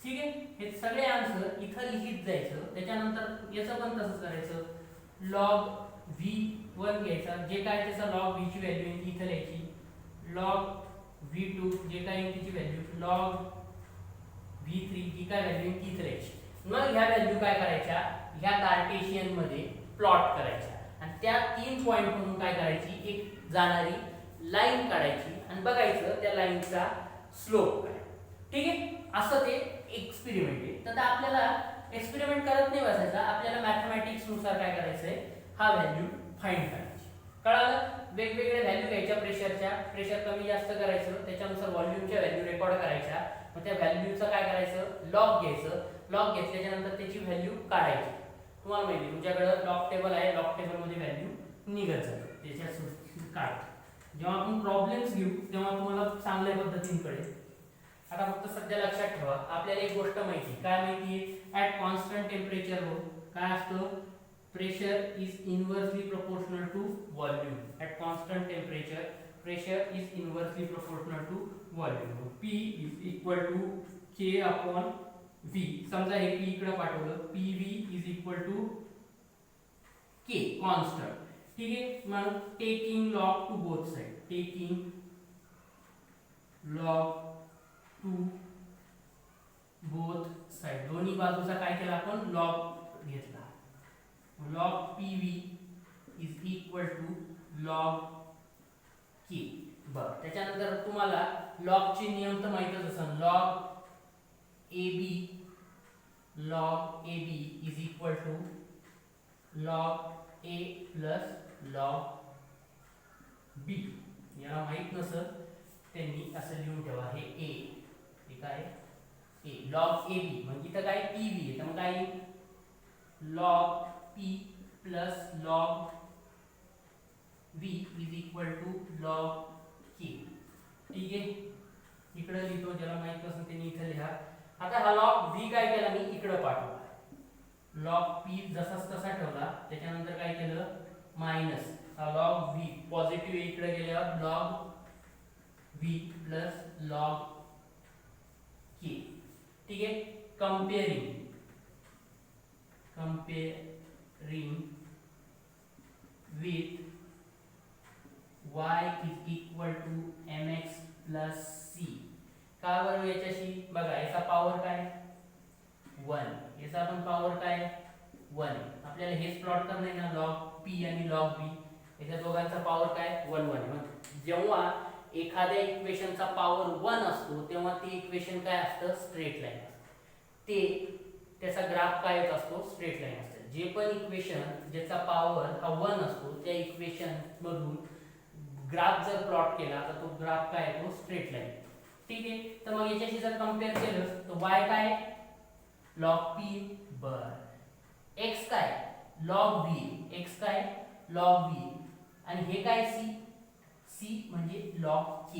ठीक आहे. हे सगळे आन्सर इथं लिहित जायचं. त्याच्यानंतर याचं पण तसंच करायचं. लॉग V1 घ्यायचा, जे काय त्याचा लॉग V ची व्हॅल्यू आहे इथं लिहायची. लॉग V2 जे काय आहे त्याची व्हॅल्यू, लॉग V3 जी काय व्हॅल्यू आहे ती इथं लिहायची. मग ह्या व्हॅल्यू काय करायच्या, ह्या कार्टेशियन मध्ये प्लॉट करायच्या आणि त्या 3 पॉइंट म्हणून काय करायची, एक जाणारी लाईन काढायची आणि बघायचं त्या लाईनचा स्लोप काय. ठीक आहे. असं ते एक्सपेरिमेंट आहे. तर आपल्याला एक्सपेरिमेंट करत नाही बसायचा, आपल्याला मॅथमॅटिक्स नुसार काय करायचंय, हा व्हॅल्यू फाइंड करायची. कळालं. वेगवेगळ्या व्हॅल्यू घ्यायच्या प्रेशरच्या, प्रेशर कमी जास्त करायचं, त्याच्यानुसार व्हॉल्यूमच्या व्हॅल्यू रेकॉर्ड करायच्या. मग त्या व्हॅल्यूचं काय करायचं, लॉग घ्यायचं. लॉग घेतल्याच्या नंतर त्याची व्हॅल्यू काढायची. तुम्हाला माहिती तुमच्याकडे लॉग टेबल आहे, लॉग टेबल मध्ये व्हॅल्यू निघत जाते, त्याच्या काढ. जेव्हा आपण प्रॉब्लेम्स घेऊ तेव्हा तुम्हाला चांगल्या पद्धतीने कळेल. आता फक्त सध्या लक्षात ठेवा, आपल्याला एक गोष्ट माहिती, काय माहिती आहे, ॲट कॉन्स्टंट टेम्परेचर काय असतं, pressure is inversely proportional to volume. At constant temperature pressure is inversely proportional to volume. P is equal to K upon V. समजा हे P इकडे पाठवलं, PV is equal to K constant. ठीक आहे. मग taking log to both side, taking log to both side, दोन्ही बाजूचा काय केला आपण लॉग घेतला. Log PV is equal to log K. बरं, त्याच्यानंतर तुम्हाला लॉगचे नियम तर माहीतच असेल. Log A B is equal to log A plus log B. याला माहीत नसेल त्यांनी असं लिहून ठेवा. हे ए, हे काय ए लॉग ए बी म्हणजे इथं काय पी बी आहे, तर मग काय log P plus log v is equal to log K. ठीक आहे, इकडे लिहितो, ज्याला माहित असेल त्यांनी इथे लिहा. आता हा लॉग v काय केला मी इकडे पाठवला. लॉग p जसाच तसा ठेवला, त्याच्यानंतर काय केलं मायनस हा लॉग v पॉझिटिव्ह इकडे गेल्यावर log v plus log k. ठीक आहे, कंपेअरिंग with y is equal to mx plus c. का बरं याच्याशी बघा, याचा पॉवर काय 1, याचा पण पॉवर काय 1. आपल्याला हेच प्लॉट करणे ना, लॉग p आणि लॉग b, याच्या दोघांचा पॉवर काय 1 1. मग जेव्हा एखाद्या इक्वेशनचा पॉवर 1 असतो तेव्हा ते इक्वेशन काय असतं स्ट्रेट लाईन. त्याचा ग्राफ काय येत असतो स्ट्रेट लाईन असते. जे पण इक्वेशन ज्याचा पॉवर हा 1 असतो त्या इक्वेशन मधून ग्राफ जर प्लॉट केला तर तो ग्राफ काय येतो स्ट्रेट लाईन. ठीक आहे, तर मग याच्याशी जर कंपेअर केलं तर y काय लॉग p, बर x काय लॉग b, x काय लॉग b, आणि हे काय c म्हणजे लॉग k.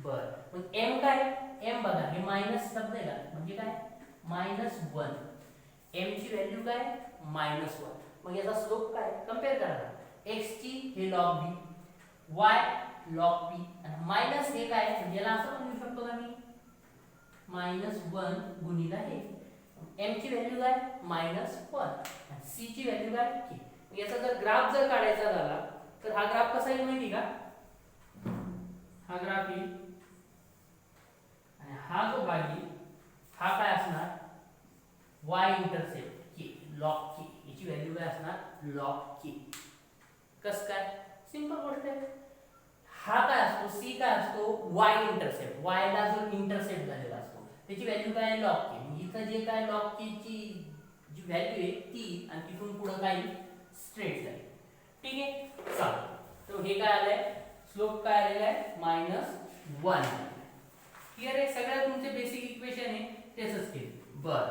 बर, मग m काय m बघा, हे मायनस शब्द आहे का, म्हणजे काय -1. m ची व्हॅल्यू काय -1. मग याचा स्लोप काय कंपेअर करा. x ची हे log b, y log p, आणि मायनस हे काय म्हणजे याला असं पण लिहू शकतो ना मी -1 गुणिले हे. m ची व्हॅल्यू काय -1 आणि c ची व्हॅल्यू काय k. याचा जर ग्राफ जर काढायचा झाला तर हा ग्राफ कसा येईल माहिती का, हा ग्राफ येईल आणि हा जो भाग येईल हा काय असणार y intercept k log k. याची व्हॅल्यू काय असणार log k. कस काय, सिंपल गोष्ट आहे. हा काय असतो c काय असतो y इंटरसेप्ट, y ला जो इंटरसेप्ट झालेला असतो त्याची व्हॅल्यू काय log k. इथं जे काय log k ची जी व्हॅल्यू आहे ती, आणि तिथून पुढे काय स्ट्रेट लाईन. ठीक आहे, चला तर हे काय आलंय स्लोप काय आलेला आहे -1. क्लियर आहे, सगळ्या तुमचे बेसिक इक्वेशन आहे तेच केले. बर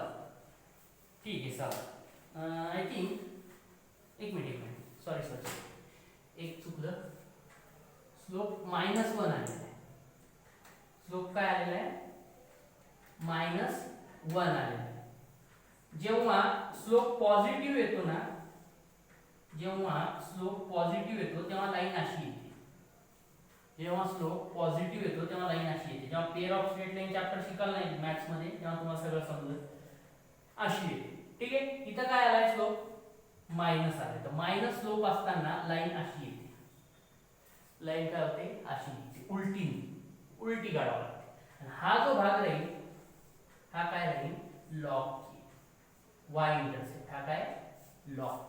ठीक आहे, चला आय थिंक एक मिनिट सॉरी एक चुकलं. स्लोप -1 आलेला आहे. स्लोप काय आलेला आहे -1 आलेला आहे. जेव्हा स्लोप पॉझिटिव्ह येतो ना, जेव्हा स्लोप पॉझिटिव्ह येतो तेव्हा लाईन अशी येते. जेव्हा स्लोप पॉझिटिव्ह येतो तेव्हा लाईन अशी येते. जेव्हा pair of straight line chapter शिकाल नाही मॅथ्स मध्ये तेव्हा तुम्हाला सगळं समजेल. अशी येते. ठीक आहे, इथं काय आलाय स्लोप मायनस आलाय, तर मायनस स्लोप असताना लाईन अशी येते. लाईन काय होते अशी उलटी काढावी लागते. हा जो भाग राहील हा काय राहील लॉग के, y इंटरसेप्ट हा काय लॉग के.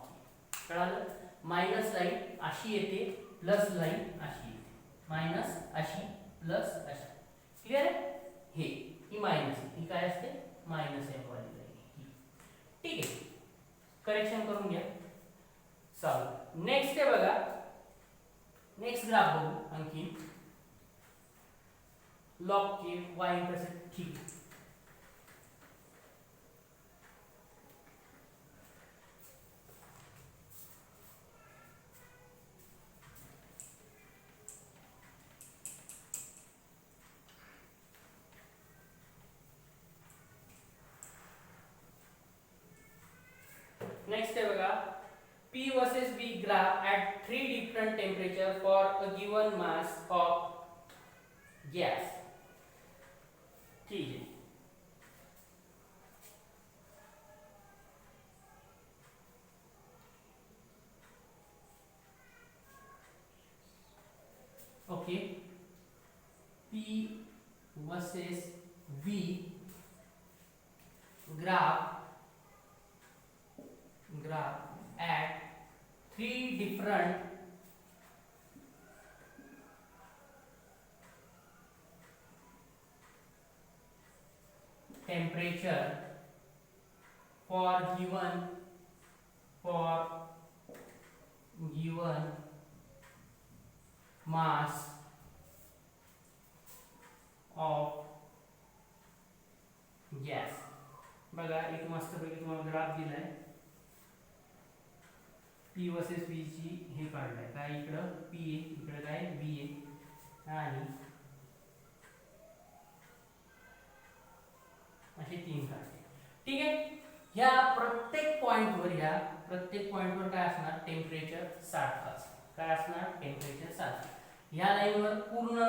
कळालं, मायनस लाईन अशी येते प्लस लाईन अशी येते, मायनस अशी प्लस अशी. क्लियर आहे, ही मायनस ही काय असते मायनस m वाली लाईन. ठीक आहे, करेक्शन करून घ्या. चालू नेक्स्ट आहे बघा, नेक्स्ट ग्राफ बघू आणखी लॉग के y इंटरसेप्ट. ठीक आहे, नेक्स्ट आहे बघा P versus V graph at 3 different temperature for a given mass of gas. ठीक है, okay. P versus V graph at 3 different temperature for given mass of gas. बघा एक मस्तपैकी तुम्हाला ग्राफ दिलाय, पी वर्सेस व्ही ची हे काढलाय, काय इकडं पी आहे, इकडं काय व्ही आहे, आणि असे तीन काढले. ठीक आहे. ह्या प्रत्येक पॉइंटवर काय असणार, टेम्परेचर सारखंच. काय असणार, टेम्परेचर सारखं. ह्या लाईनवर पूर्ण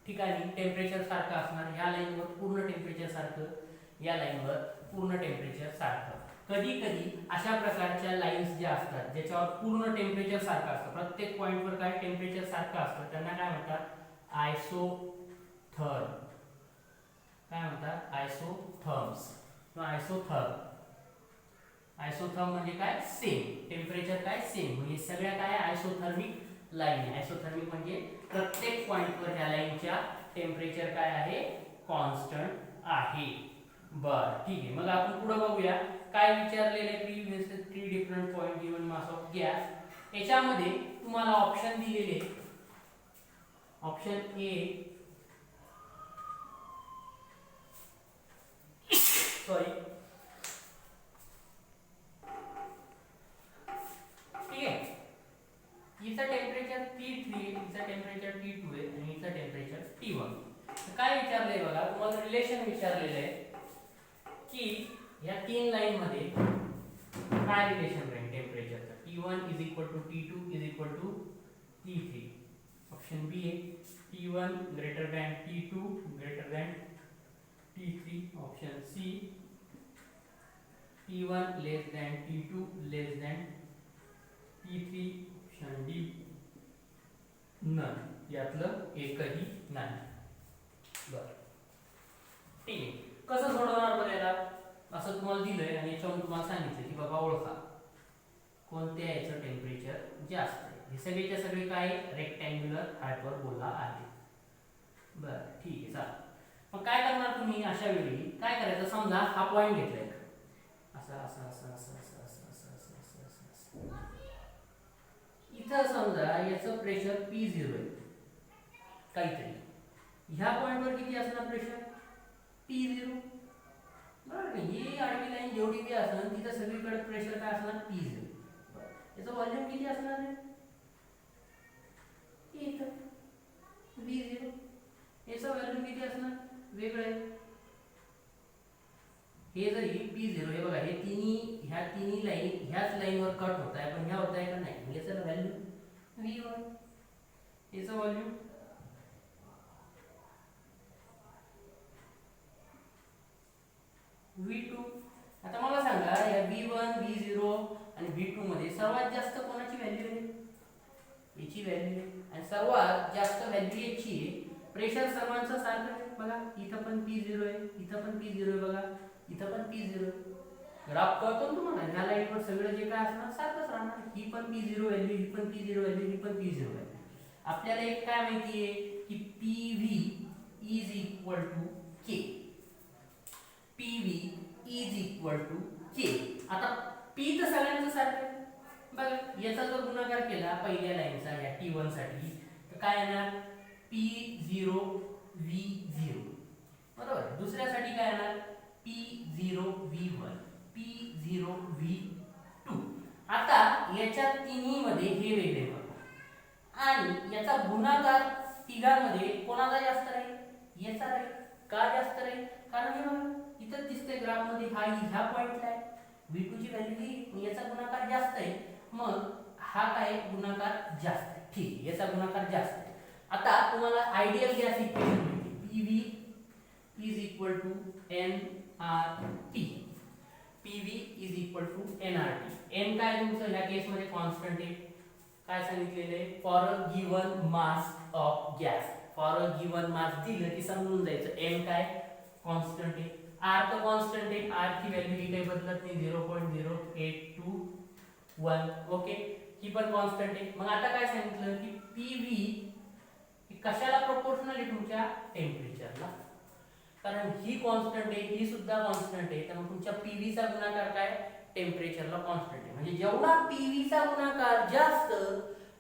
ठिकाणी टेम्परेचर सारखं असणार, ह्या लाईनवर पूर्ण टेम्परेचर सारखं, या लाईनवर पूर्ण टेम्परेचर सारखं. कधी कधी अशा प्रकारच्या लाईन्स ज्या असतात ज्याच्यावर पूर्ण टेम्परेचर सारखं असतं, प्रत्येक पॉइंटवर काय टेम्परेचर सारखं असतं, त्यांना काय म्हणतात, आयसोथर्म. काय म्हणतात, आयसोथर्म्स किंवा आयसोथर्म. आयसोथर्म म्हणजे काय, सेम टेम्परेचर, काय सेम, म्हणजे सगळ्या काय आयसोथर्मिक लाईन. आयसोथर्मिक म्हणजे प्रत्येक पॉइंटवर ह्या लाईनच्या टेम्परेचर काय आहे, कॉन्स्टंट आहे. बर ठीक आहे. मग आपण पुढे बघूया काय विचारलेले, previous 3 different point given mass of gas. याच्यामध्ये तुम्हाला ऑप्शन दिलेले, ऑप्शन ए सॉरी ठीक आहे, हिचं टेम्परेचर T3 आहे, हिचं टेम्परेचर T2 आहे आणि हिचं टेम्परेचर T1. काय विचारलंय बघा, तुम्हाला रिलेशन विचारलेलं आहे की या तीन लाईन मध्ये काय रिलेशन राहील टेम्परेचरचं, T1 is equal to T2 is equal to T3. Option B आहे T1 greater than T2 greater than T3. Option C T1 less than T2 less than T3. Option D none, यातलं एकही नाही. बरं ठीक आहे. कसं सोडवणार बरं याला, असं तुम्हाला दिलंय आणि याच्यावरून तुम्हाला सांगितलं की बाबा ओळखा कोणत्या याचं टेम्परेचर जास्त आहे. हे सगळेच्या सगळे काय रेक्टँग्युलर हायपरबोला आहे. बरं ठीक आहे, चालेल. मग काय करणार तुम्ही अशा वेळी, काय करायचं, समजा हा पॉइंट घेतलाय, असं असं असं असं असं असं असं असं असं असं, इथं समजा याचं प्रेशर P0 आहे काहीतरी, ह्या पॉइंटवर किती असणार प्रेशर, P0. बरोबर, ही आडवी लाईन जेवढी बी असणार तिथं सगळीकडे प्रेशर काय असणार, P0. याचं व्हॉल्यूम किती असणार आहे, इथं V0. याचं व्हॅल्यू किती असणार, वेगळं आहे. हे जरी P0 हे बघा, हे ह्या तिन्ही लाईन ह्याच लाईनवर कट होत आहे, पण ह्या होत आहे का नाही, याचं व्हॅल्यू V1, याचं व्हॅल्यू V2. आता मला सांगा या V1 V0 आणि V2 मध्ये सर्वात जास्त कोणाची व्हॅल्यू आहे, याची व्हॅल्यू आहे, आणि सर्वात जास्त व्हॅल्यू याची आहे. प्रेशर सर्वांचं सारखं आहे बघा, इथं पण P0 आहे, इथं पण P0 आहे बघा, इथं पण P0. ग्राफ कळतो तुम्हाला, ह्या लाईनवर सगळं जे काय असणार सारखंच राहणार. ही पण P0 व्हॅल्यू, ही पण P0 व्हॅल्यू, ही पण P0 व्हॅल्यू. आपल्याला एक काय माहिती आहे की PV is equal to K. PV is equal to K. आता P तर सगळ्यांचं सारखं आहे बघा, याचा जर गुणाकार केला पहिल्या लाईनचा या T1 साठी तर काय येणार, P0 V0. बरोबर. दुसऱ्यासाठी काय येणार, P0 V1 P0 V2. आता याच्या तिन्ही मध्ये हे वेगळे बघा, आणि याचा गुणाकार तिघांमध्ये कोणाचा जास्त राहील, याचा राहील. का जास्त राहील, कारण हे बघा इथं दिसतंय ग्राफ मध्ये हा ह्या पॉइंटला आहे, V2 ची व्हॅल्यू ही, याचा गुणाकार जास्त आहे, मग हा काय गुणाकार जास्त आहे. ठीक आहे, याचा गुणाकार जास्त आहे. आता तुम्हाला आयडियल गॅस इक्वेशन मिळते, PV is equal to nRT. PV is equal to nRT. n काय तुमचं ह्या केस मध्ये कॉन्स्टंट आहे, काय सांगितलेले, for a given mass of gas. For a given मास दिलं की समजून जायचं n काय कॉन्स्टंट आहे, r तर कॉन्स्टंट आहे, r ची व्हॅल्यू ही काही बदलत नाही, 0.0821. ओके, ही पण कॉन्स्टंट आहे. मग आता काय सांगितलं की PV कशाला प्रोपोर्शनल आहे, तुमच्या टेम्परेचरला. कारण ही कॉन्स्टंट आहे, ही सुद्धा कॉन्स्टंट आहे, त्यामुळे तुमच्या PV चा गुणाकार काय टेम्परेचरला कॉन्स्टंट आहे. म्हणजे जेवढा PV चा गुणाकार जास्त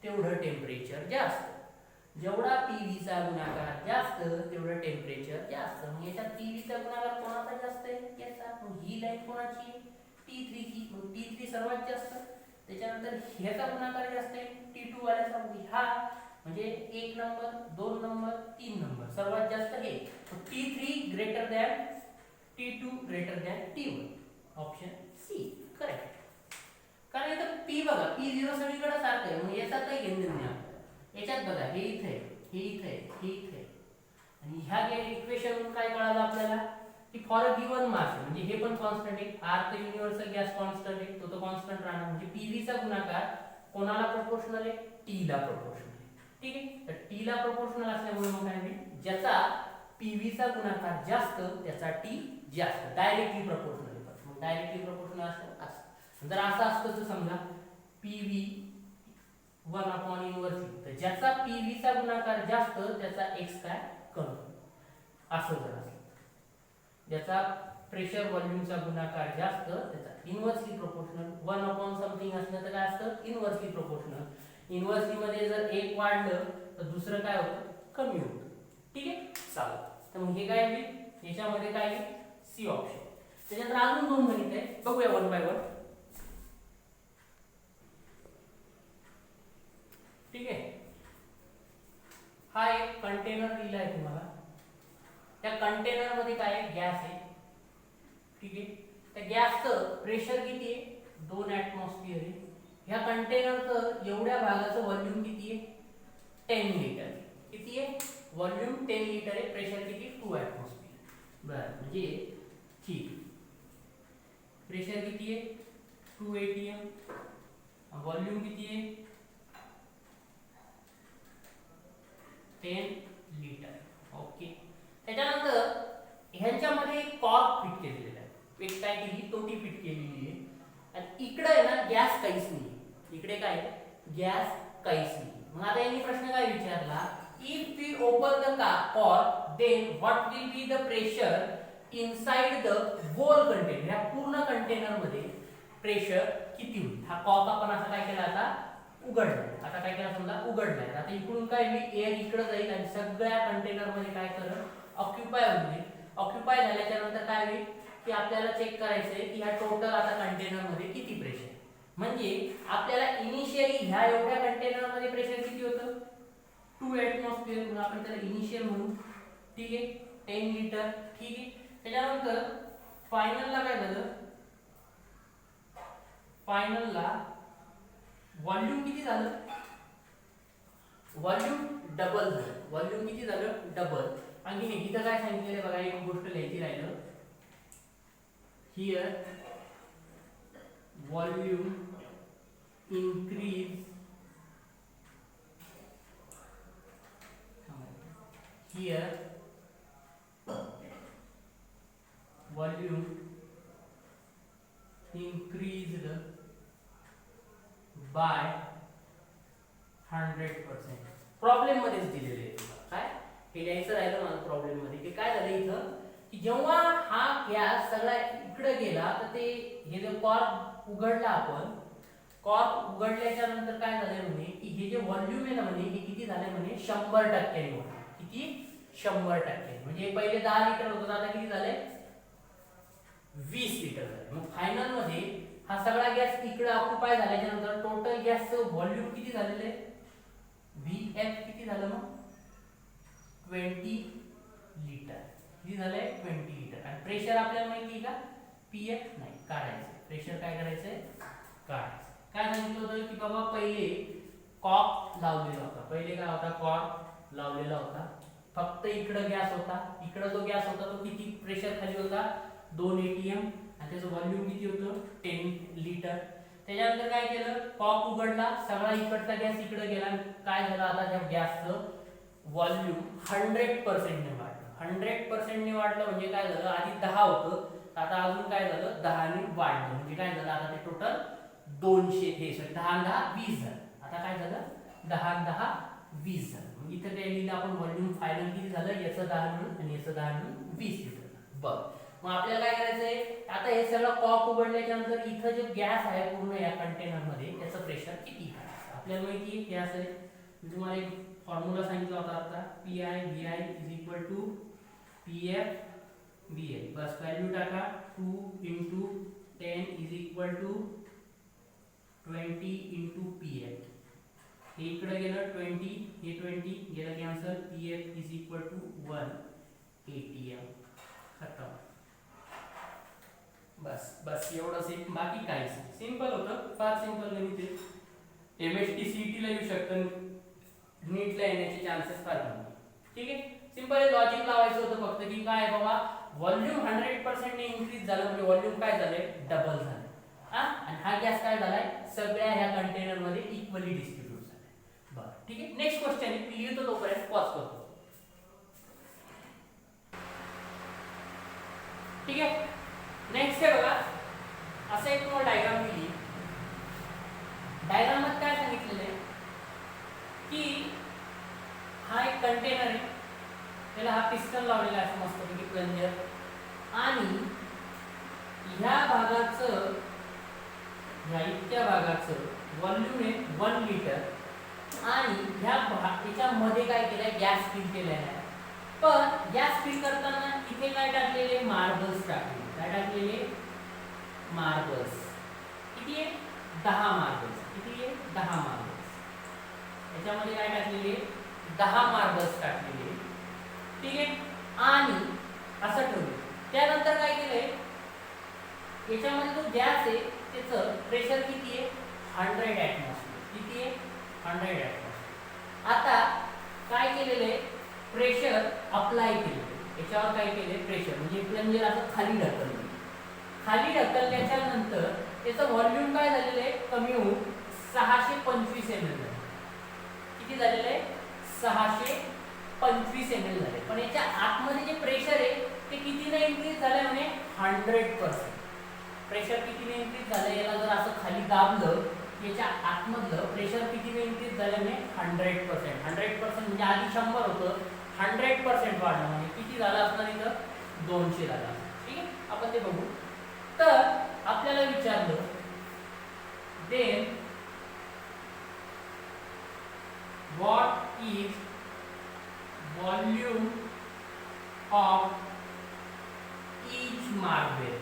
तेवढं टेम्परेचर जास्त, जेवढा PV चा गुणाकार जास्त तेवढं टेम्परेचर जास्त. मग याच्यात PV चा गुणाकार कोणाचा जास्त आहे याचा, मग ही लाईन कोणाची आहे T3 ची, मग T3 सर्वात जास्त. त्याच्यानंतर ह्याचा गुणाकार जास्त आहे T2 वाल्याचा, हा म्हणजे 1 नंबर 2 नंबर 3 नंबर सर्वात जास्त हे. T3 greater than T2 greater than T1, option C correct. कारण इथं P बघा P0 सगळीकडे सारखं आहे, मग याचा काही घेणं नाही आपल्याला. याच्यात बघा हे इथे आहे, हे इथे आहे, हे इथे आहे, आणि ह्या इक्वेशन काय कळालं आपल्याला की फॉर अ गिवन मास म्हणजे हे पण कॉन्स्टंट आहे, R तर युनिव्हर्सल गॅस कॉन्स्टंट आहे, तो कॉन्स्टंट राहणार. म्हणजे PV चा गुणाकार कोणाला प्रोपोर्शनल आहे T ला प्रोपोर्शनल आहे. ठीक आहे, तर T ला प्रोपोर्शनल असल्यामुळे मग काय होईल ज्याचा PV चा गुणाकार जास्त त्याचा T जास्त, डायरेक्टली प्रोपोर्शनल आहे. मग डायरेक्टली प्रोपोर्शनल असतं. जर असं असतं तर समजा PV 1 इनव्हर्स, तर ज्याचा PV चा गुणाकार जास्त त्याचा x काय कमी, असं जर असलं. ज्याचा प्रेशर व्हॉल्यूमचा गुणाकार जास्त त्याचा इनव्हर्सली प्रोपोर्शनल. 1 समथिंग असलं तर काय असतं इनव्हर्सली प्रोपोर्शनल. इनव्हर्सली मध्ये जर एक वाढलं तर दुसरं काय होतं कमी होतं. ठीक आहे चालेल. तर मग हे काय होईल याच्यामध्ये काय होईल सी ऑप्शन. त्याच्यानंतर अजून 2 गणित आहे, बघूया 1 बाय 1. ठीक आहे, हा एक कंटेनर दिला आहे तुम्हाला, त्या कंटेनर मध्ये काय आहे गॅस आहे. ठीक आहे, त्या गॅसचं प्रेशर किती आहे 2 ऍटमॉस्फिअर आहे. ह्या कंटेनरचं एवढ्या भागाचं व्हॉल्यूम किती आहे 10 लिटर. किती आहे व्हॉल्यूम 10 लिटर आहे, प्रेशर किती 2 ऍटमॉस्फिअर. बरं म्हणजे ठीक, प्रेशर किती आहे 2 atm, व्हॉल्यूम किती आहे 10 लिटर. ओके, त्याच्यानंतर ह्यांच्यामध्ये एक कॉर्क फिट केलेलं आहे, एक काय केली तोटी फिट केलेली आहे, आणि इकडे आहे ना गॅस काहीच नाही. इकडे काय गॅस काहीच नाही. मग आता यांनी प्रश्न काय विचारला, if we open the cork then what will be the pressure inside the whole container. या पूर्ण कंटेनर मध्ये प्रेशर किती होईल. हा कॉर्क आपण असा काय केला आता उघडलाय. आता काय केला समजा उघडलाय, आता इकडून काय होईल एअर इकडे जाईल आणि सगळ्या कंटेनर मध्ये काय करेल ऑक्युपाय होईल. ऑक्युपाय झाल्याच्या नंतर काय होईल की आपल्याला चेक करायचं आहे की ह्या टोटल आता कंटेनर मध्ये किती प्रेशर. म्हणजे आपल्याला इनिशियली ह्या एवढ्या कंटेनर मध्ये प्रेशर किती होतं 2 ऍटमॉस्फिअर, म्हणून आपण त्याला इनिशियल म्हणू. ठीक आहे 10 लिटर. ठीक आहे, त्याच्यानंतर फायनलला काय झालं, फायनलला व्हॉल्यूम किती झालं, व्हॉल्यूम डबल झालं. व्हॉल्यूम किती झालं डबल. आणि इथं काय सांगितलेलं बघा, एक गोष्ट लिहायची राहिलं, here volume increase, here volume increased by 100%. Problem मध्येच दिलेले आहे काय हे लिहायचं राहिलं मला प्रॉब्लेम मध्ये की काय झालं इथं की जेव्हा हा गॅस सगळा इकडे गेला तर ते हे जो कॉर्क उघडला, आपण कॉर्क उघडल्याच्या नंतर काय झालंय म्हणे की हे जे व्हॉल्यूम आहे ना म्हणे हे किती झालंय म्हणे 100%. किती 100%. म्हणजे पहिले 10 लिटर होतं आता किती झालंय 20 लिटर झाले. मग फायनल मध्ये हा सगळा गॅस इकडे ऑक्युपाय झाल्याच्या नंतर टोटल गॅसचं व्हॉल्यूम किती झालेलं आहे VF किती झालं मग 20 लिटर. किती झालंय 20 लिटर. आणि प्रेशर आपल्याला माहिती आहे का PF नाही काढायचं, प्रेशर काय करायचंय काढायचं. काय सांगितलं होतं की बाबा पहिले कॉर्क लावलेला होता, पहिले काय होता कॉर्क लावलेला होता, फक्त इकडे गॅस होता, इकडे जो गॅस होता तो किती प्रेशर खाली होता 2 atm, आणि त्याचं व्हॉल्यूम किती होतं 10 लिटर. त्याच्यानंतर काय केलं कॉर्क उघडला, सगळा इकडचा गॅस इकडे गेला, काय झालं आता त्या गॅसचं व्हॉल्यूम 100% ने वाढलं. 100% ने वाढलं म्हणजे काय झालं आधी 10 होतं आता अजून काय झालं 10 ने वाढलं. म्हणजे काय झालं आता ते टोटल 200 हे सॉरी 10 10 20 झालं. आता काय झालं 10 10 20 झालं. मग इथं काय लिहिलं आपण व्हॉल्यूम फायनल किती झालं याचं 10 म्हणून आणि याचं 10 म्हणून 20 लिटर. बघ मग आपल्याला काय करायचंय आता हे सगळं कॉक उघडल्याच्या नंतर इथं जे गॅस आहे पूर्ण या कंटेनर मध्ये त्याचं प्रेशर किती आहे आपल्याला माहिती आहे गॅस आहे. मी तुम्हाला एक फॉर्म्युला सांगितला होता आता PI VI is equal to PF VL. बस व्हॅल्यू टाका 2 into 10 is equal to 20 into PF. हे इकडे गेलं 20 हे 20 गेलं cancel. PF is equal to 1 ATM. खतम. बस बस एवढंच आहे बाकी काहीच नाही. सिंपल होतं फार सिंपल गणित आहे. MST CET ला येऊ शकतं नीटला येण्याचे चान्सेस फार कमी. ठीक आहे सिंपल लॉजिक लावायचं होतं फक्त की काय बाबा व्हॉल्यूम 100% ने इन्क्रीज झालं म्हणजे व्हॉल्यूम काय झालंय डबल झालं. आणि हा गॅस काय झालाय सगळ्या ह्या कंटेनर मध्ये इक्वली डिस्ट्रीब्यूट झालाय. बरं ठीक आहे नेक्स्ट क्वेश्चन आहे मी लिहितो तोपर्यंत पॉज करतो. ठीक आहे नेक्स्ट आहे बघा असं एक तुम्हाला डायग्राम दिली. डायग्राम मध्ये काय सांगितलेलं आहे की हा एक कंटेनर आहे त्याला हा पिस्टन लावलेला आहे असं मस्तपैकी प्लंजर आणि ह्या भागाचं ह्या इतक्या भागाचं व्हॉल्यूम आहे 1 लिटर आणि ह्या याच्यामध्ये काय केलंय गॅस फिल केलेला आहे. पण गॅस फिल करताना इथे काय टाकलेले मार्बल्स टाकले. काय टाकलेले मार्बल्स किती आहे 10 मार्बल्स. किती आहे 10 मार्बल्स. याच्यामध्ये काय टाकलेले 10 मार्बल्स टाकलेले. ठीक आहे आणि असं ठेवलं. त्यानंतर काय केलंय याच्यामध्ये जो गॅस आहे त्याचं प्रेशर किती आहे 100 ॲटमॉस्फिअर. किती आहे 100 ॲटमॉस्फिअर. आता काय केलेलं आहे प्रेशर अप्लाय केलं. याच्यावर काय केलंय प्रेशर म्हणजे प्लंजर असं खाली ढकललं. खाली ढकलल्याच्या नंतर त्याचं व्हॉल्यूम काय झालेलं आहे कमी होऊन 625 ml झालं. किती झालेलं आहे 625 ml झाले. पण याच्या आतमध्ये जे प्रेशर आहे ते कितीने इन्क्रीज झालंय म्हणे 100%. प्रेशर कितीने इन्क्रीज झालंय याला जर असं खाली दाबलं याच्या आतमधलं प्रेशर कितीने इन्क्रीज झालं म्हणे 100%. 100% म्हणजे आधी 100 होतं 100% वाढलं म्हणजे किती झालं असणार इथं 200 झालं. ठीक आहे आपण ते बघू. तर आपल्याला विचारलं then what is volume of each marble.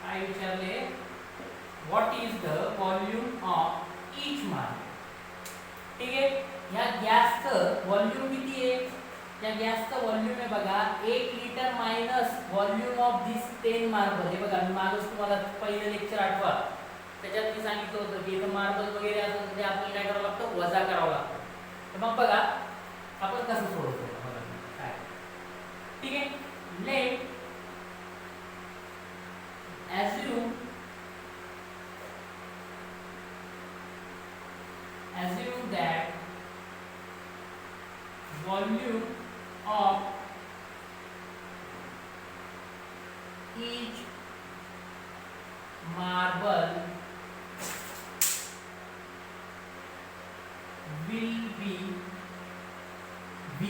काय विचारले what is the volume of each marble. ठीक आहे ह्या गॅसचं व्हॉल्यूम किती आहे त्या गॅसचं व्हॉल्यूम आहे बघा 1 litre minus volume of this 10 marble. हे बघा मी मागच तुम्हाला पहिलं लेक्चर आठवा त्याच्यात मी सांगितलं होतं की इथं मार्बल वगैरे असेल ते आपल्याला काय करावं लागतं वजा करावं लागतं. तर मग बघा आपण कसं सोडवतो बघा काय. ठीक आहे late assume that volume of each marble will be V.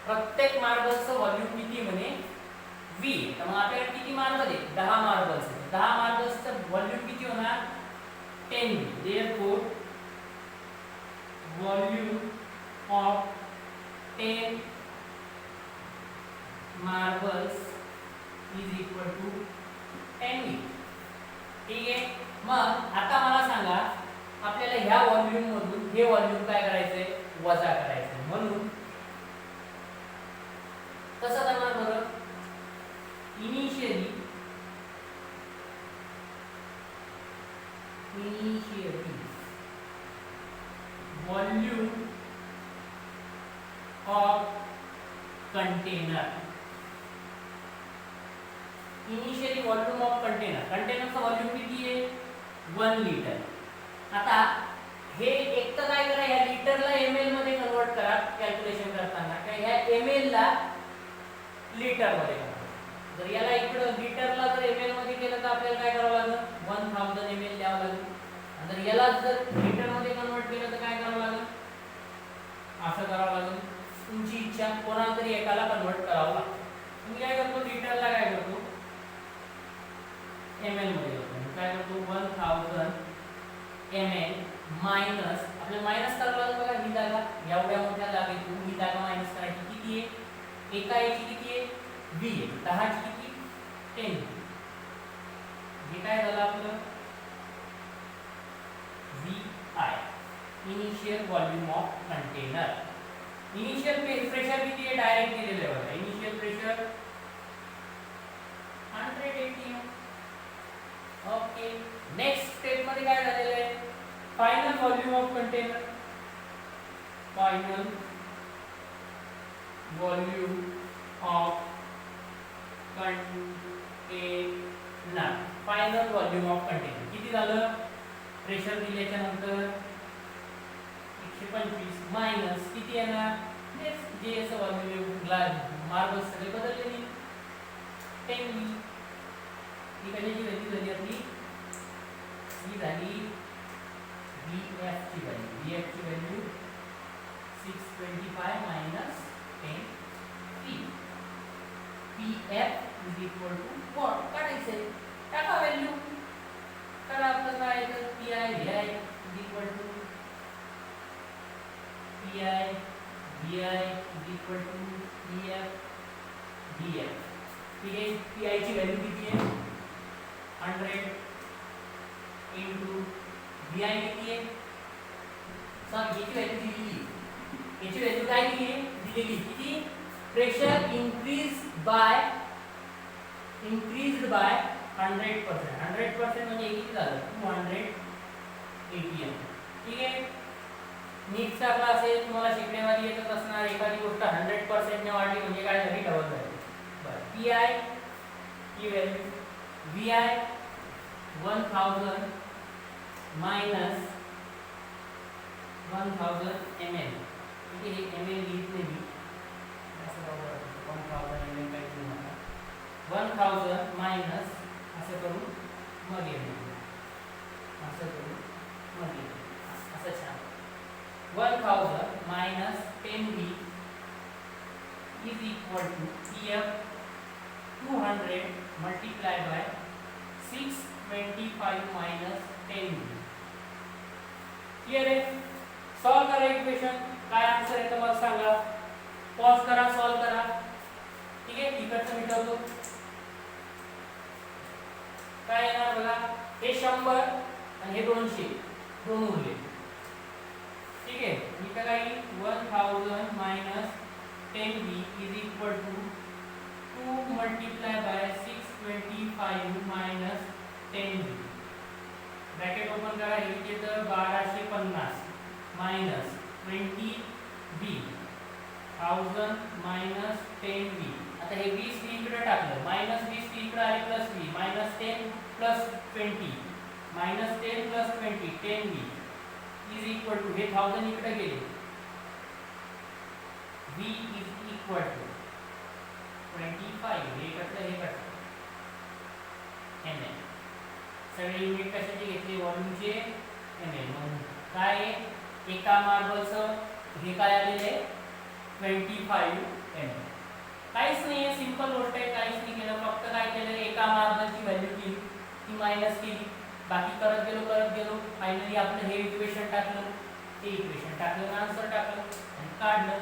प्रत्येक मार्बलचं व्हॉल्यूम किती म्हणे V. तर मग आपल्याकडे किती मार्बल आहे 10 मार्बल्स आहेत. 10 मार्बल्सचं व्हॉल्यूम किती होणार 10V. therefore volume of 10 marbles is equal to 10V. ठीक आहे मग आता मला सांगा आपल्याला ह्या व्हॉल्यूम मधून हे व्हॉल्यूम काय करायचंय वजा करायचंय. म्हणून कसं करणार बरं initially volume of container. Initially volume of container. कंटेनरचा व्हॉल्यूम किती आहे 1 लिटर. आता हे एक तर काय करा या लिटरला ml मध्ये कन्वर्ट करा कॅल्क्युलेशन करताना काय या ml ला लिटर मध्ये करा. जर याला इकडं लिटरला जर ml मध्ये केलं तर आपल्याला काय करावं लागेल 1000 ml द्यावं लागेल. जर याला जर लिटर मध्ये कन्वर्ट केलं तर काय करावं लागेल असं करावं लागेल. तुमची इच्छा, कोणाला तरी एकाला कन्वर्ट करावं लागतं. तुम्ही काय करतो, लिटरला काय करतो, ml मध्ये करतो. काय करतो, 1000 ml मायनस, आपल्याला मायनस करायला बघा, ही जागा एवढ्या मोठ्या जागेतून ही जागा मायनस करायची. किती आहे, एका याची किती आहे, v आहे. 10 ची किती, 10. हे काय झालं आपलं, VI, initial volume of container. Initial pressure किती आहे, डायरेक्ट दिलेलं आहे बघा. Initial pressure 100 atm. Okay, next step मध्ये काय झालेलं आहे, final volume of container. Final volume of container. Final volume of container किती झालं, प्रेशर दिल्याच्या नंतर 125 मायनस किती येणार, जे असं व्हॉल्यूम मार्ग सगळे बदलले, 10 V. ही कशाची व्हॅल्यू झाली आपली, ही झाली VF ची व्हॅल्यू. VF ची value 625 minus 10 V. PF is equal to what, काढायचं टाका व्हॅल्यू, तर आपलं काय येतं, PI VI is equal to PI VI is equal to PF VF. ठीक आहे, PI ची व्हॅल्यू किती आहे, 100 इंटू VI किती आहे, सांग, याची व्हॅल्यू दिलेली, याची व्हॅल्यू काय दिली आहे, दिलेली किती, प्रेशर increased by 100%. 100% म्हणजे किती झालं, 200 atm. ठीक आहे, नीटचा क्लास आहे, तुम्हाला शिकण्यामध्ये येतच असणार. एखादी गोष्ट 100% ने वाढली म्हणजे काय झाली, डबल झाली. बरं, PI ही व्हॅल्यू, VI 1000 मायनस 1000 ml. ठीक आहे, ml लिहित नाही मी, असं बरोबर 1000 ml काय लिहू नका. 1000 मायनस असं करून मग येईल, असं करून मग येईल, असं छान. 1000 minus 10V is equal to PF 200 multiplied by 625 minus 10V. Clear आहे, सॉल्व करा इक्वेशन, काय आन्सर आहे तुम्हाला सांगा, पॉज करा, सॉल्व करा. ठीक आहे, इकडचं मिटवतो, काय येणार बघा, हे 100 आणि हे 200, दोन उरले. ठीक है, इथं काय 1000 minus 10V is equal to 2 multiply by 625 minus 10V. Bracket open करा, इथे तर 1250 मायनस 20V 1000 मायनस 10V. आता हे 20 इकडे टाकलं, मायनस 20 इकडे आले, plus V minus 10 plus 20 minus 10 plus 20 10V is equal to, हे 1000 इकडे गेले, V is equal to 25. हे कटलं ml. सगळे युनिट कशाचे घेतले, व्हॉल्यूमचे ml. म्हणून काय एका मार्बलचं हे काय आलेले 25 ml. काहीच नाही आहे, सिंपल गोष्ट आहे, काहीच नाही केलं, फक्त काय केलं, एका मार्बलची व्हॅल्यू केली, ती मायनस केली, बाकी करत गेलो, फायनली आपलं हे इक्वेशन टाकलं, ते इक्वेशन टाकलं, आन्सर टाकलं आणि काढलं.